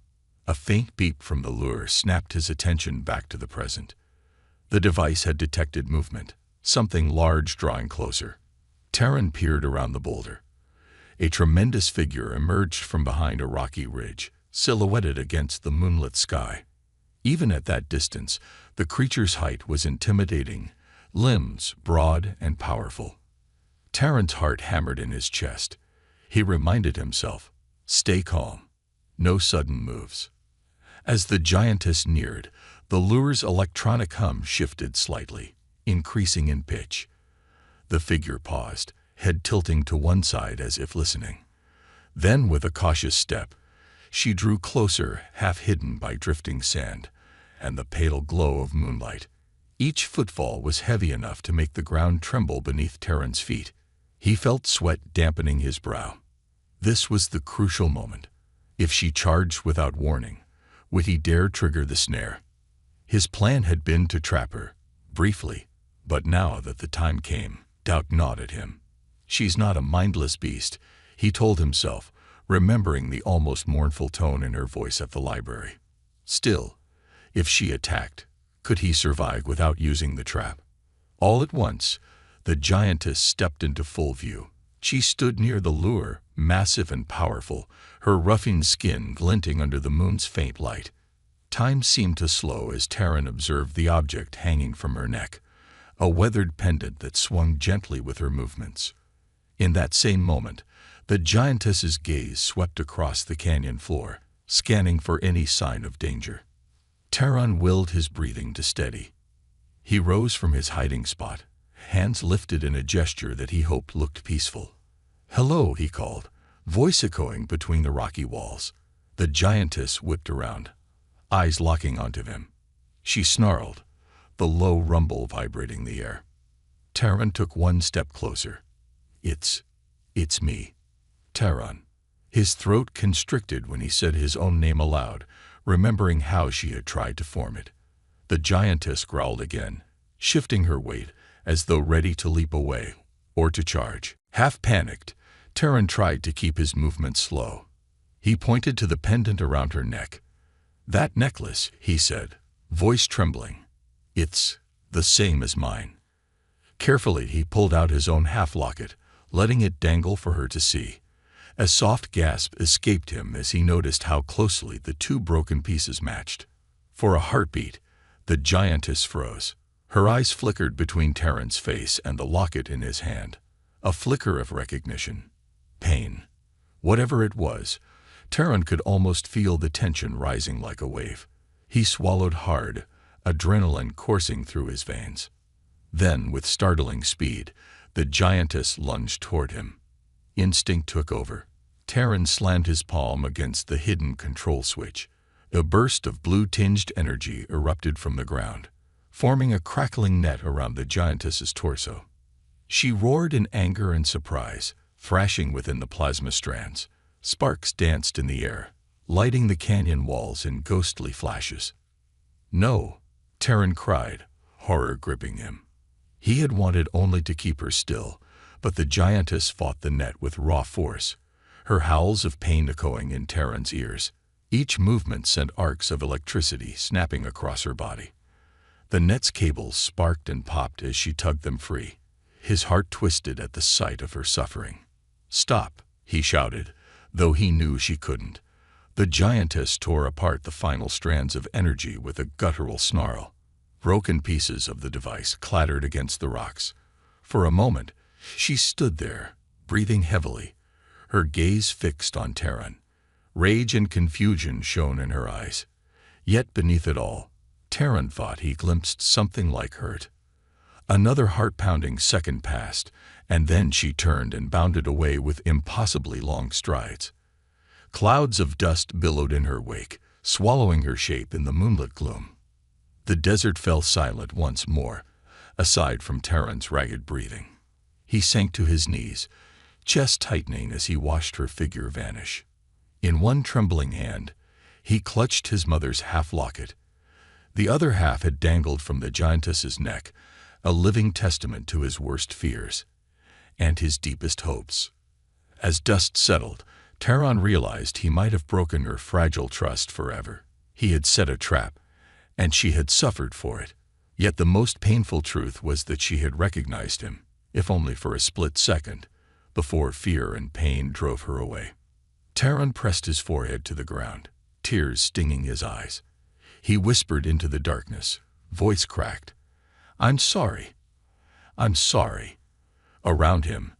A faint beep from the lure snapped his attention back to the present. The device had detected movement, something large drawing closer. Terran peered around the boulder. A tremendous figure emerged from behind a rocky ridge, silhouetted against the moonlit sky. Even at that distance, the creature's height was intimidating, limbs broad and powerful. Terran's heart hammered in his chest. He reminded himself, stay calm, no sudden moves. As the giantess neared, the lure's electronic hum shifted slightly, increasing in pitch. The figure paused, head tilting to one side as if listening. Then, with a cautious step, she drew closer, half hidden by drifting sand and the pale glow of moonlight. Each footfall was heavy enough to make the ground tremble beneath Terran's feet. He felt sweat dampening his brow. This was the crucial moment. If she charged without warning, would he dare trigger the snare? His plan had been to trap her, briefly, but now that the time came, doubt gnawed at him. She's not a mindless beast, he told himself, remembering the almost mournful tone in her voice at the library. Still, if she attacked, could he survive without using the trap? All at once, the giantess stepped into full view. She stood near the lure, massive and powerful, her roughened skin glinting under the moon's faint light. Time seemed to slow as Terran observed the object hanging from her neck, a weathered pendant that swung gently with her movements. In that same moment, the giantess's gaze swept across the canyon floor, scanning for any sign of danger. Terran willed his breathing to steady. He rose from his hiding spot, hands lifted in a gesture that he hoped looked peaceful. "Hello," he called, voice echoing between the rocky walls. The giantess whipped around, eyes locking onto him. She snarled, the low rumble vibrating the air. Terran took one step closer. It's me. Terran. His throat constricted when he said his own name aloud, remembering how she had tried to form it. The giantess growled again, shifting her weight as though ready to leap away or to charge. Half panicked, Terran tried to keep his movements slow. He pointed to the pendant around her neck. "That necklace," he said, voice trembling. "It's the same as mine." Carefully, he pulled out his own half-locket, letting it dangle for her to see. A soft gasp escaped him as he noticed how closely the two broken pieces matched. For a heartbeat, the giantess froze. Her eyes flickered between Terran's face and the locket in his hand. A flicker of recognition. Pain. Whatever it was, Terran could almost feel the tension rising like a wave. He swallowed hard, adrenaline coursing through his veins. Then, with startling speed, the giantess lunged toward him. Instinct took over. Terran slammed his palm against the hidden control switch. A burst of blue-tinged energy erupted from the ground, forming a crackling net around the giantess's torso. She roared in anger and surprise, thrashing within the plasma strands. Sparks danced in the air, lighting the canyon walls in ghostly flashes. "No!" Terran cried, horror gripping him. He had wanted only to keep her still, but the giantess fought the net with raw force, her howls of pain echoing in Terran's ears. Each movement sent arcs of electricity snapping across her body. The net's cables sparked and popped as she tugged them free. His heart twisted at the sight of her suffering. "Stop!" he shouted, though he knew she couldn't. The giantess tore apart the final strands of energy with a guttural snarl. Broken pieces of the device clattered against the rocks. For a moment, she stood there, breathing heavily, her gaze fixed on Terran. Rage and confusion shone in her eyes. Yet beneath it all, Terran thought he glimpsed something like hurt. Another heart-pounding second passed, and then she turned and bounded away with impossibly long strides. Clouds of dust billowed in her wake, swallowing her shape in the moonlit gloom. The desert fell silent once more, aside from Terran's ragged breathing. He sank to his knees, chest tightening as he watched her figure vanish. In one trembling hand, he clutched his mother's half-locket. The other half had dangled from the giantess's neck, a living testament to his worst fears and his deepest hopes. As dust settled, Terran realized he might have broken her fragile trust forever. He had set a trap, and she had suffered for it. Yet the most painful truth was that she had recognized him, if only for a split second, before fear and pain drove her away. Terran pressed his forehead to the ground, tears stinging his eyes. He whispered into the darkness, voice cracked, "I'm sorry. I'm sorry." Around him,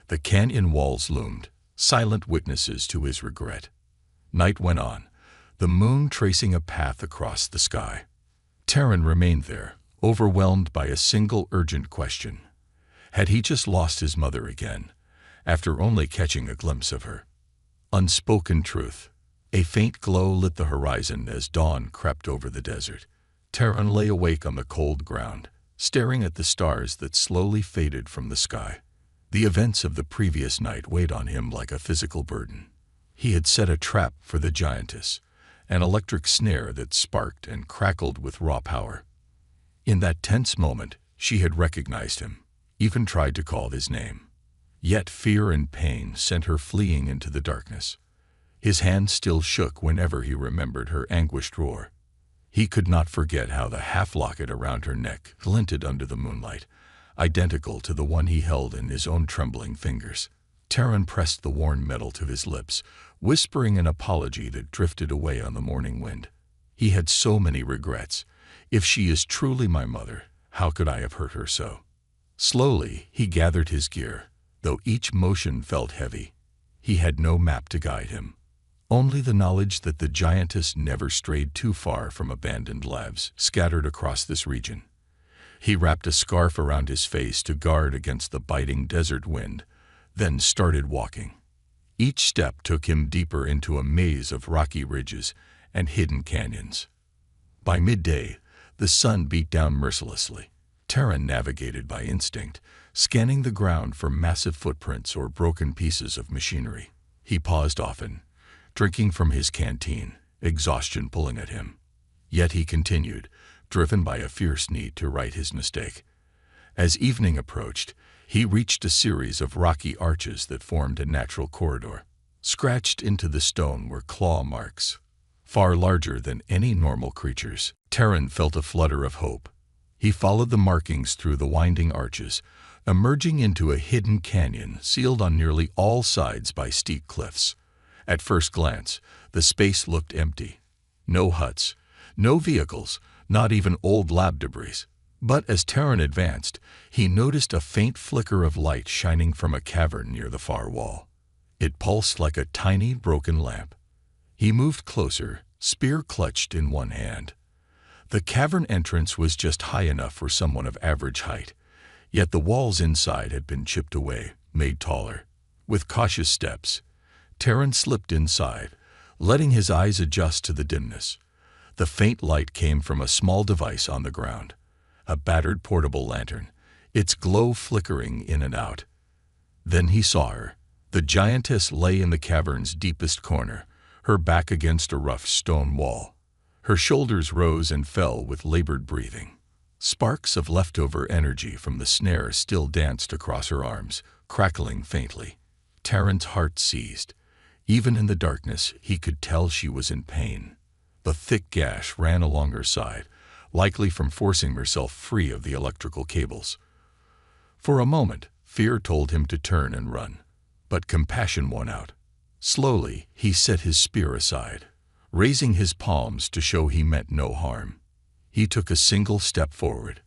the canyon walls loomed, silent witnesses to his regret. Night went on, the moon tracing a path across the sky. Terran remained there, overwhelmed by a single urgent question. Had he just lost his mother again, after only catching a glimpse of her? Unspoken truth. A faint glow lit the horizon as dawn crept over the desert. Terran lay awake on the cold ground, staring at the stars that slowly faded from the sky. The events of the previous night weighed on him like a physical burden. He had set a trap for the giantess, an electric snare that sparked and crackled with raw power. In that tense moment, she had recognized him, even tried to call his name. Yet fear and pain sent her fleeing into the darkness. His hand still shook whenever he remembered her anguished roar. He could not forget how the half-locket around her neck glinted under the moonlight, identical to the one he held in his own trembling fingers. Terran pressed the worn metal to his lips, whispering an apology that drifted away on the morning wind. He had so many regrets. If she is truly my mother, how could I have hurt her so? Slowly, he gathered his gear, though each motion felt heavy. He had no map to guide him, only the knowledge that the giantess never strayed too far from abandoned labs scattered across this region. He wrapped a scarf around his face to guard against the biting desert wind, then started walking. Each step took him deeper into a maze of rocky ridges and hidden canyons. By midday, The sun beat down mercilessly. Terran navigated by instinct, scanning the ground for massive footprints or broken pieces of machinery. He paused often, drinking from his canteen, exhaustion pulling at him. Yet he continued, driven by a fierce need to right his mistake. As evening approached, he reached a series of rocky arches that formed a natural corridor. Scratched into the stone were claw marks, far larger than any normal creature's. Terran felt a flutter of hope. He followed the markings through the winding arches, emerging into a hidden canyon sealed on nearly all sides by steep cliffs. At first glance, the space looked empty. No huts, no vehicles, not even old lab debris. But as Terran advanced, he noticed a faint flicker of light shining from a cavern near the far wall. It pulsed like a tiny, broken lamp. He moved closer, spear clutched in one hand. The cavern entrance was just high enough for someone of average height, yet the walls inside had been chipped away, made taller. With cautious steps, Terran slipped inside, letting his eyes adjust to the dimness. The faint light came from a small device on the ground, a battered portable lantern, its glow flickering in and out. Then he saw her. The Giantess lay in the cavern's deepest corner, her back against a rough stone wall. Her shoulders rose and fell with labored breathing. Sparks of leftover energy from the snare still danced across her arms, crackling faintly. Terran's heart seized. Even in the darkness, he could tell she was in pain. The thick gash ran along her side, likely from forcing herself free of the electrical cables. For a moment, fear told him to turn and run, but compassion won out. Slowly, he set his spear aside, raising his palms to show he meant no harm. He took a single step forward.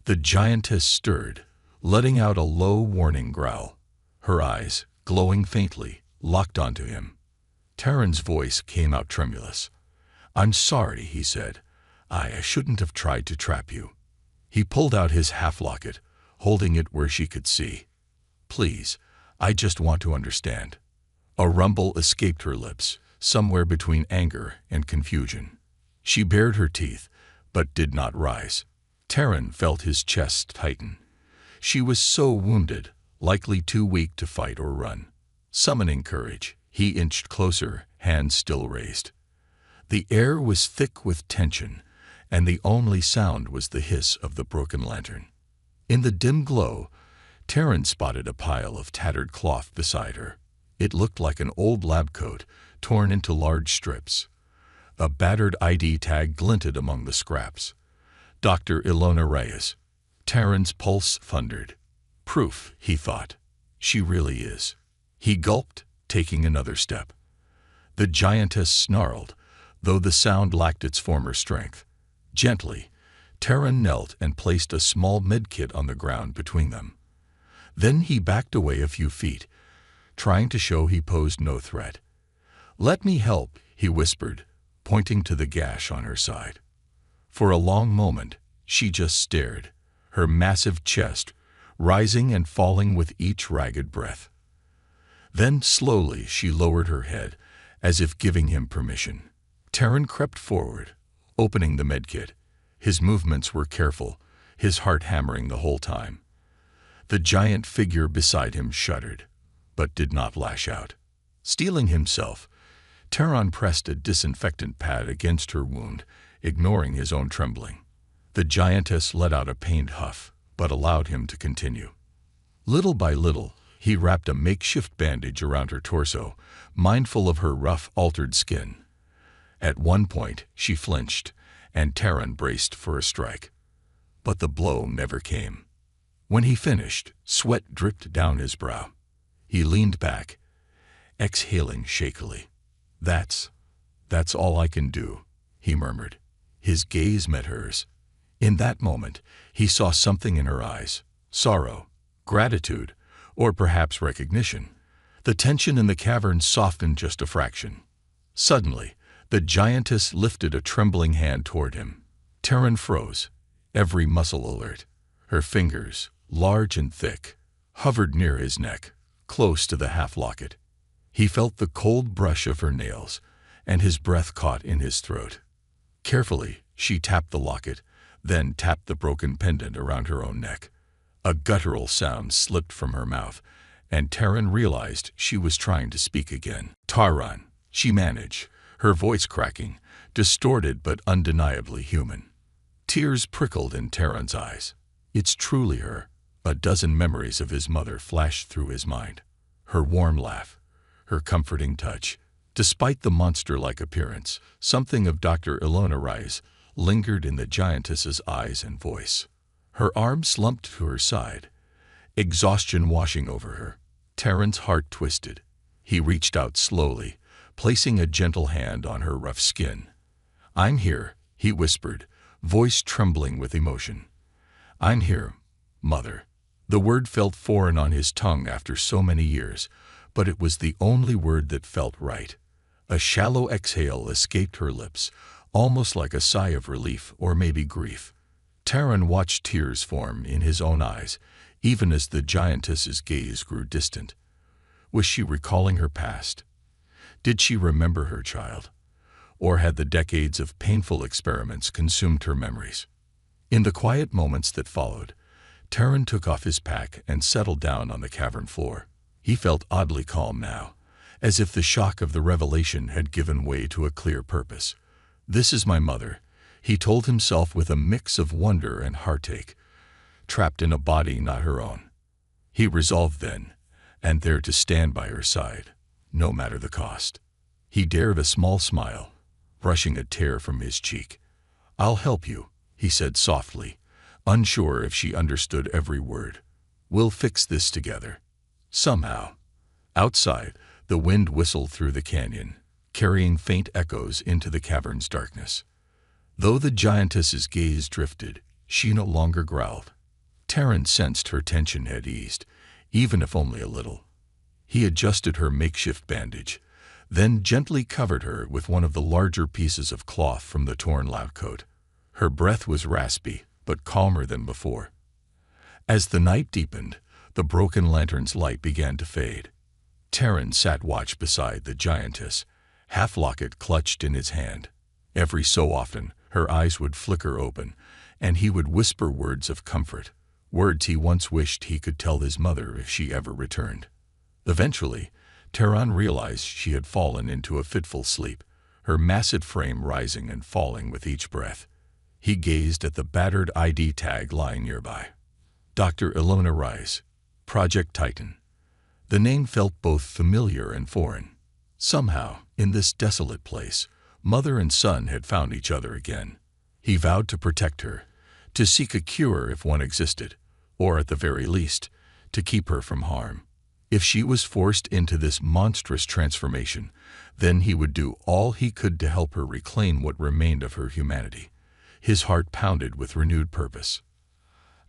The Giantess stirred, letting out a low, warning growl. Her eyes, glowing faintly, locked onto him. Terran's voice came out tremulous. "I'm sorry," he said. I shouldn't have tried to trap you." He pulled out his half-locket, holding it where she could see. "Please, I just want to understand." A rumble escaped her lips, somewhere between anger and confusion. She bared her teeth, but did not rise. Terran felt his chest tighten. She was so wounded, likely too weak to fight or run. Summoning courage, he inched closer, hands still raised. The air was thick with tension, and the only sound was the hiss of the broken lantern. In the dim glow, Terran spotted a pile of tattered cloth beside her. It looked like an old lab coat, torn into large strips. A battered ID tag glinted among the scraps. Dr. Ilona Reyes. Terran's pulse thundered. Proof, he thought. She really is. He gulped, taking another step. The Giantess snarled, though the sound lacked its former strength. Gently, Terran knelt and placed a small medkit on the ground between them. Then he backed away a few feet, trying to show he posed no threat. "Let me help," he whispered, pointing to the gash on her side. For a long moment, she just stared, her massive chest rising and falling with each ragged breath. Then slowly she lowered her head, as if giving him permission. Terran crept forward, opening the medkit. His movements were careful, his heart hammering the whole time. The giant figure beside him shuddered, but did not lash out. Steeling himself, Terran pressed a disinfectant pad against her wound, ignoring his own trembling. The Giantess let out a pained huff, but allowed him to continue. Little by little, he wrapped a makeshift bandage around her torso, mindful of her rough, altered skin. At one point, she flinched, and Terran braced for a strike. But the blow never came. When he finished, sweat dripped down his brow. He leaned back, exhaling shakily. That's all I can do," he murmured. His gaze met hers. In that moment, he saw something in her eyes. Sorrow, gratitude, or perhaps recognition. The tension in the cavern softened just a fraction. Suddenly, the Giantess lifted a trembling hand toward him. Terran froze, every muscle alert. Her fingers, large and thick, hovered near his neck, close to the half-locket. He felt the cold brush of her nails, and his breath caught in his throat. Carefully, she tapped the locket, then tapped the broken pendant around her own neck. A guttural sound slipped from her mouth, and Terran realized she was trying to speak again. "Taran," she managed, her voice cracking, distorted but undeniably human. Tears prickled in Terran's eyes. It's truly her. A dozen memories of his mother flashed through his mind. Her warm laugh, her comforting touch. Despite the monster-like appearance, something of Dr. Ilona Rise lingered in the giantess's eyes and voice. Her arm slumped to her side, exhaustion washing over her. Terran's heart twisted. He reached out slowly, placing a gentle hand on her rough skin. "I'm here," he whispered, voice trembling with emotion. "I'm here, Mother." The word felt foreign on his tongue after so many years, but it was the only word that felt right. A shallow exhale escaped her lips, almost like a sigh of relief or maybe grief. Terran watched tears form in his own eyes, even as the giantess's gaze grew distant. Was she recalling her past? Did she remember her child? Or had the decades of painful experiments consumed her memories? In the quiet moments that followed, Terran took off his pack and settled down on the cavern floor. He felt oddly calm now, as if the shock of the revelation had given way to a clear purpose. "This is my mother," he told himself with a mix of wonder and heartache, trapped in a body not her own. He resolved then and there to stand by her side, no matter the cost. He dared a small smile, brushing a tear from his cheek. "I'll help you," he said softly, unsure if she understood every word. "We'll fix this together." Somehow. Outside, the wind whistled through the canyon, carrying faint echoes into the cavern's darkness. Though the giantess's gaze drifted, she no longer growled. Terran sensed her tension had eased, even if only a little. He adjusted her makeshift bandage, then gently covered her with one of the larger pieces of cloth from the torn lab coat. Her breath was raspy, but calmer than before. As the night deepened, the broken lantern's light began to fade. Terran sat watch beside the giantess, half-locket clutched in his hand. Every so often, her eyes would flicker open, and he would whisper words of comfort, words he once wished he could tell his mother if she ever returned. Eventually, Terran realized she had fallen into a fitful sleep, her massive frame rising and falling with each breath. He gazed at the battered ID tag lying nearby. Dr. Ilona Rise, Project Titan. The name felt both familiar and foreign. Somehow, in this desolate place, mother and son had found each other again. He vowed to protect her, to seek a cure if one existed, or at the very least, to keep her from harm. If she was forced into this monstrous transformation, then he would do all he could to help her reclaim what remained of her humanity. His heart pounded with renewed purpose.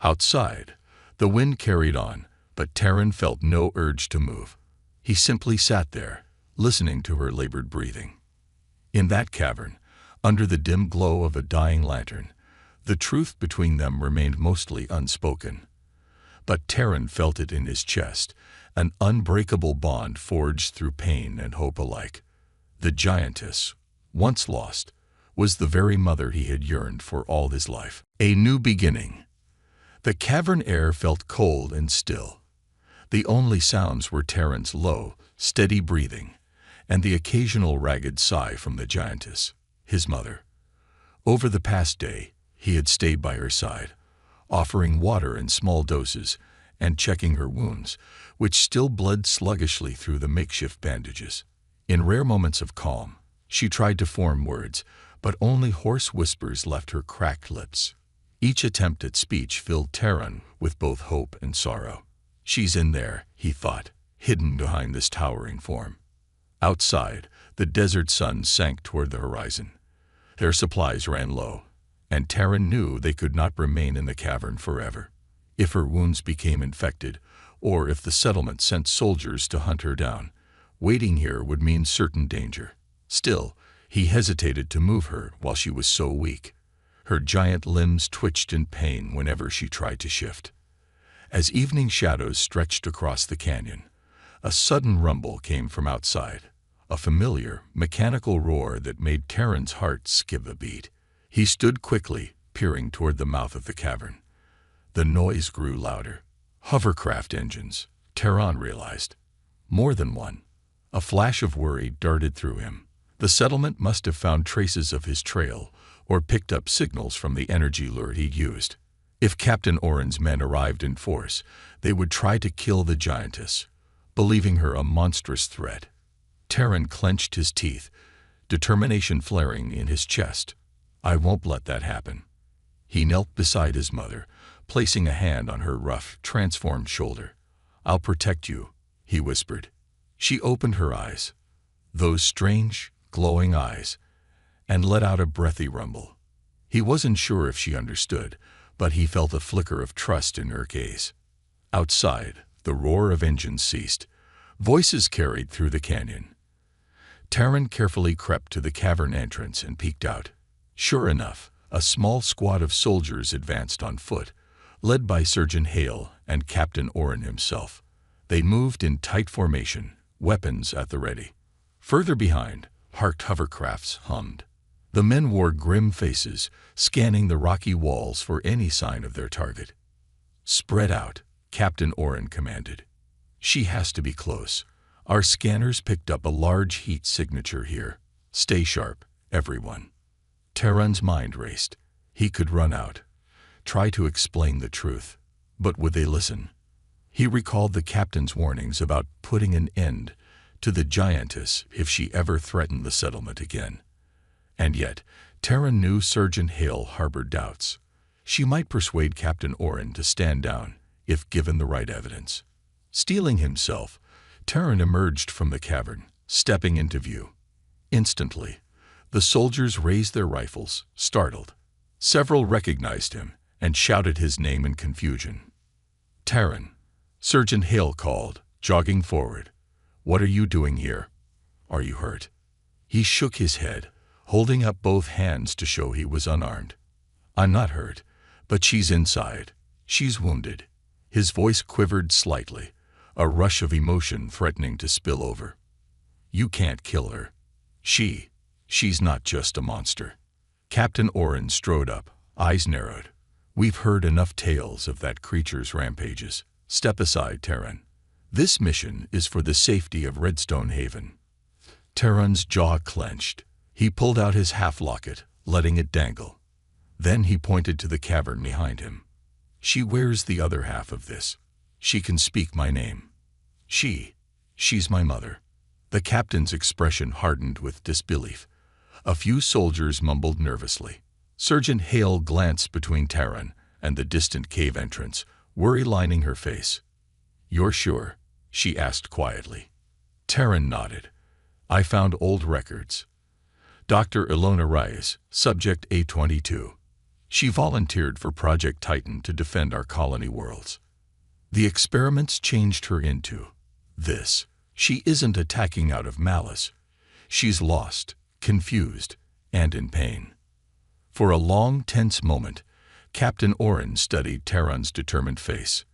Outside, the wind carried on, but Terran felt no urge to move. He simply sat there, listening to her labored breathing. In that cavern, under the dim glow of a dying lantern, the truth between them remained mostly unspoken. But Terran felt it in his chest, an unbreakable bond forged through pain and hope alike. The giantess, once lost, was the very mother he had yearned for all his life. A new beginning. The cavern air felt cold and still. The only sounds were Terran's low, steady breathing, and the occasional ragged sigh from the giantess, his mother. Over the past day, he had stayed by her side, offering water in small doses and checking her wounds, which still bled sluggishly through the makeshift bandages. In rare moments of calm, she tried to form words, but only hoarse whispers left her cracked lips. Each attempt at speech filled Terran with both hope and sorrow. "She's in there," he thought, hidden behind this towering form. Outside, the desert sun sank toward the horizon. Their supplies ran low, and Terran knew they could not remain in the cavern forever. If her wounds became infected, or if the settlement sent soldiers to hunt her down, waiting here would mean certain danger. Still, he hesitated to move her while she was so weak. Her giant limbs twitched in pain whenever she tried to shift. As evening shadows stretched across the canyon, a sudden rumble came from outside, a familiar, mechanical roar that made Terran's heart skip a beat. He stood quickly, peering toward the mouth of the cavern. The noise grew louder. Hovercraft engines, Terran realized. More than one. A flash of worry darted through him. The settlement must have found traces of his trail or picked up signals from the energy lure he'd used. If Captain Oren's men arrived in force, they would try to kill the Giantess, believing her a monstrous threat. Terran clenched his teeth, determination flaring in his chest. I won't let that happen. He knelt beside his mother, placing a hand on her rough, transformed shoulder. I'll protect you, he whispered. She opened her eyes, those strange, glowing eyes, and let out a breathy rumble. He wasn't sure if she understood, but he felt a flicker of trust in her gaze. Outside, the roar of engines ceased. Voices carried through the canyon. Terran carefully crept to the cavern entrance and peeked out. Sure enough, a small squad of soldiers advanced on foot, led by Surgeon Hale and Captain Oren himself. They moved in tight formation, weapons at the ready. Further behind, parked hovercrafts hummed. The men wore grim faces, scanning the rocky walls for any sign of their target. Spread out, Captain Oren commanded. She has to be close. Our scanners picked up a large heat signature here. Stay sharp, everyone. Terran's mind raced. He could run out, try to explain the truth, but would they listen? He recalled the captain's warnings about putting an end to the Giantess if she ever threatened the settlement again. And yet, Terran knew Surgeon Hale harbored doubts. She might persuade Captain Oren to stand down if given the right evidence. Steeling himself, Terran emerged from the cavern, stepping into view. Instantly, the soldiers raised their rifles, startled. Several recognized him and shouted his name in confusion. Terran, Surgeon Hale called, jogging forward. What are you doing here? Are you hurt? He shook his head, holding up both hands to show he was unarmed. I'm not hurt, but she's inside. She's wounded. His voice quivered slightly, a rush of emotion threatening to spill over. You can't kill her. She's not just a monster. Captain Oren strode up, eyes narrowed. We've heard enough tales of that creature's rampages. Step aside, Terran. This mission is for the safety of Redstone Haven. Terran's jaw clenched. He pulled out his half-locket, letting it dangle. Then he pointed to the cavern behind him. She wears the other half of this. She can speak my name. She's my mother. The captain's expression hardened with disbelief. A few soldiers mumbled nervously. Surgeon Hale glanced between Terran and the distant cave entrance, worry lining her face. You're sure? She asked quietly. Terran nodded. I found old records. Dr. Ilona Reyes, Subject A22. She volunteered for Project Titan to defend our colony worlds. The experiments changed her into this. She isn't attacking out of malice. She's lost, confused, and in pain. For a long, tense moment, Captain Oren studied Terran's determined face.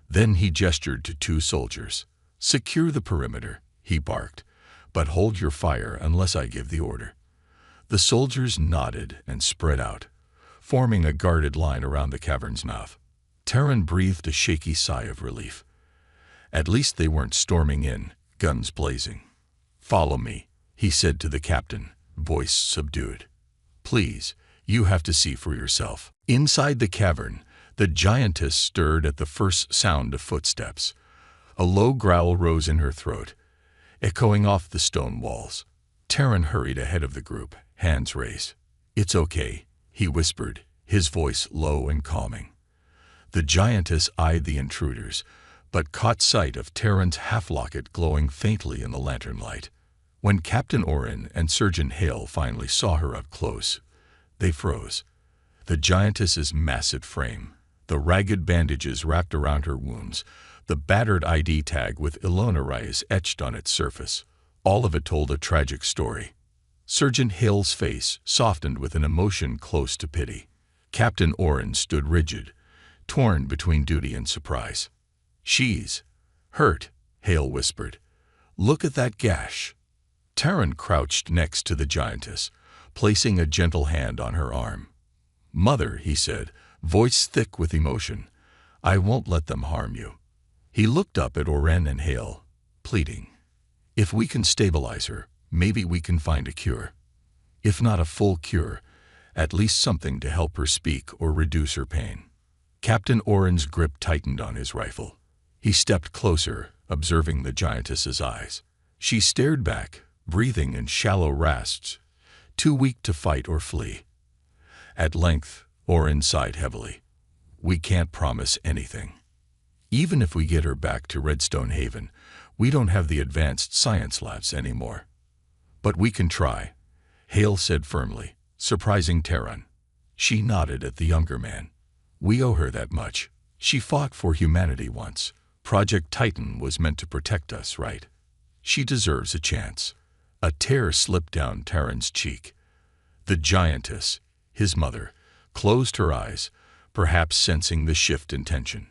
Then he gestured to two soldiers. Secure the perimeter, he barked, but hold your fire unless I give the order. The soldiers nodded and spread out, forming a guarded line around the cavern's mouth. Terran breathed a shaky sigh of relief. At least they weren't storming in, guns blazing. Follow me, he said to the captain, voice subdued. Please, you have to see for yourself. Inside the cavern, the Giantess stirred at the first sound of footsteps. A low growl rose in her throat, echoing off the stone walls. Terran hurried ahead of the group, hands raised. It's okay, he whispered, his voice low and calming. The Giantess eyed the intruders, but caught sight of Terran's half-locket glowing faintly in the lantern light. When Captain Oren and Surgeon Hale finally saw her up close, they froze. The Giantess's massive frame, the ragged bandages wrapped around her wounds, the battered ID tag with Ilona Reyes etched on its surface, all of it told a tragic story. Surgeon Hale's face softened with an emotion close to pity. Captain Oren stood rigid, torn between duty and surprise. She's hurt, Hale whispered. Look at that gash. Terran crouched next to the Giantess, placing a gentle hand on her arm. "Mother," he said, voice thick with emotion, "I won't let them harm you." He looked up at Oren and Hale, pleading, "If we can stabilize her, maybe we can find a cure. If not a full cure, at least something to help her speak or reduce her pain." Captain Oren's grip tightened on his rifle. He stepped closer, observing the giantess's eyes. She stared back, breathing in shallow rasps, too weak to fight or flee. At length, Oren sighed heavily. "We can't promise anything. Even if we get her back to Redstone Haven, we don't have the advanced science labs anymore. But we can try," Hale said firmly, surprising Terran. She nodded at the younger man. "We owe her that much. She fought for humanity once. Project Titan was meant to protect us, right? She deserves a chance." A tear slipped down Terran's cheek. The giantess, his mother, closed her eyes, perhaps sensing the shift in tension.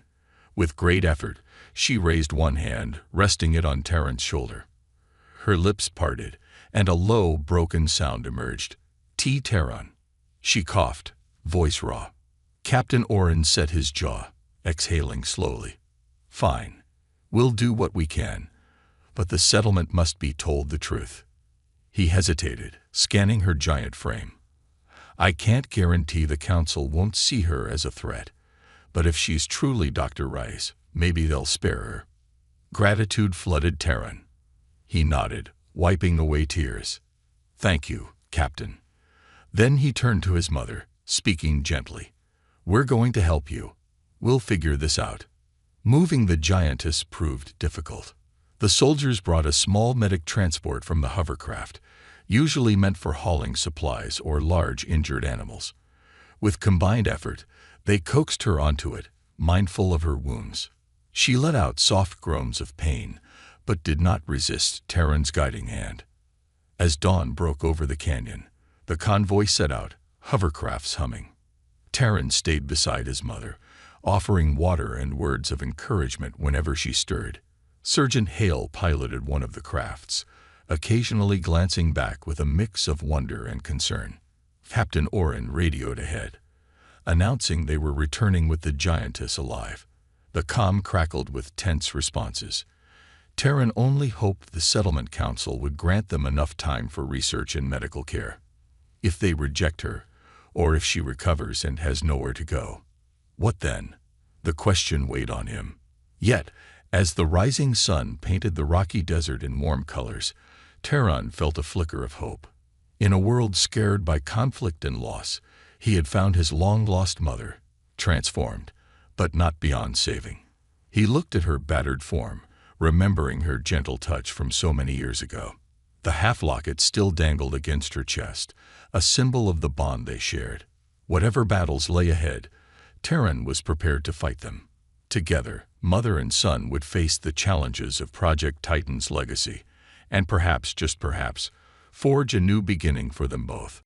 With great effort, she raised one hand, resting it on Terran's shoulder. Her lips parted, and a low, broken sound emerged. "T. Terran." She coughed, voice raw. Captain Oren set his jaw, exhaling slowly. "Fine. We'll do what we can, but the settlement must be told the truth." He hesitated, scanning her giant frame. "I can't guarantee the council won't see her as a threat, but if she's truly Dr. Rice, maybe they'll spare her." Gratitude flooded Terran. He nodded, wiping away tears. "Thank you, Captain." Then he turned to his mother, speaking gently. "We're going to help you. We'll figure this out." Moving the giantess proved difficult. The soldiers brought a small medic transport from the hovercraft, usually meant for hauling supplies or large injured animals. With combined effort, they coaxed her onto it, mindful of her wounds. She let out soft groans of pain, but did not resist Terran's guiding hand. As dawn broke over the canyon, the convoy set out, hovercrafts humming. Terran stayed beside his mother, offering water and words of encouragement whenever she stirred. Sergeant Hale piloted one of the crafts, occasionally glancing back with a mix of wonder and concern. Captain Oren radioed ahead, announcing they were returning with the giantess alive. The comm crackled with tense responses. Terran only hoped the settlement council would grant them enough time for research and medical care. If they reject her, or if she recovers and has nowhere to go, what then? The question weighed on him. Yet, as the rising sun painted the rocky desert in warm colors, Terran felt a flicker of hope. In a world scared by conflict and loss, he had found his long-lost mother, transformed, but not beyond saving. He looked at her battered form, remembering her gentle touch from so many years ago. The half-locket still dangled against her chest, a symbol of the bond they shared. Whatever battles lay ahead, Terran was prepared to fight them. Together, mother and son would face the challenges of Project Titan's legacy, and perhaps, just perhaps, forge a new beginning for them both.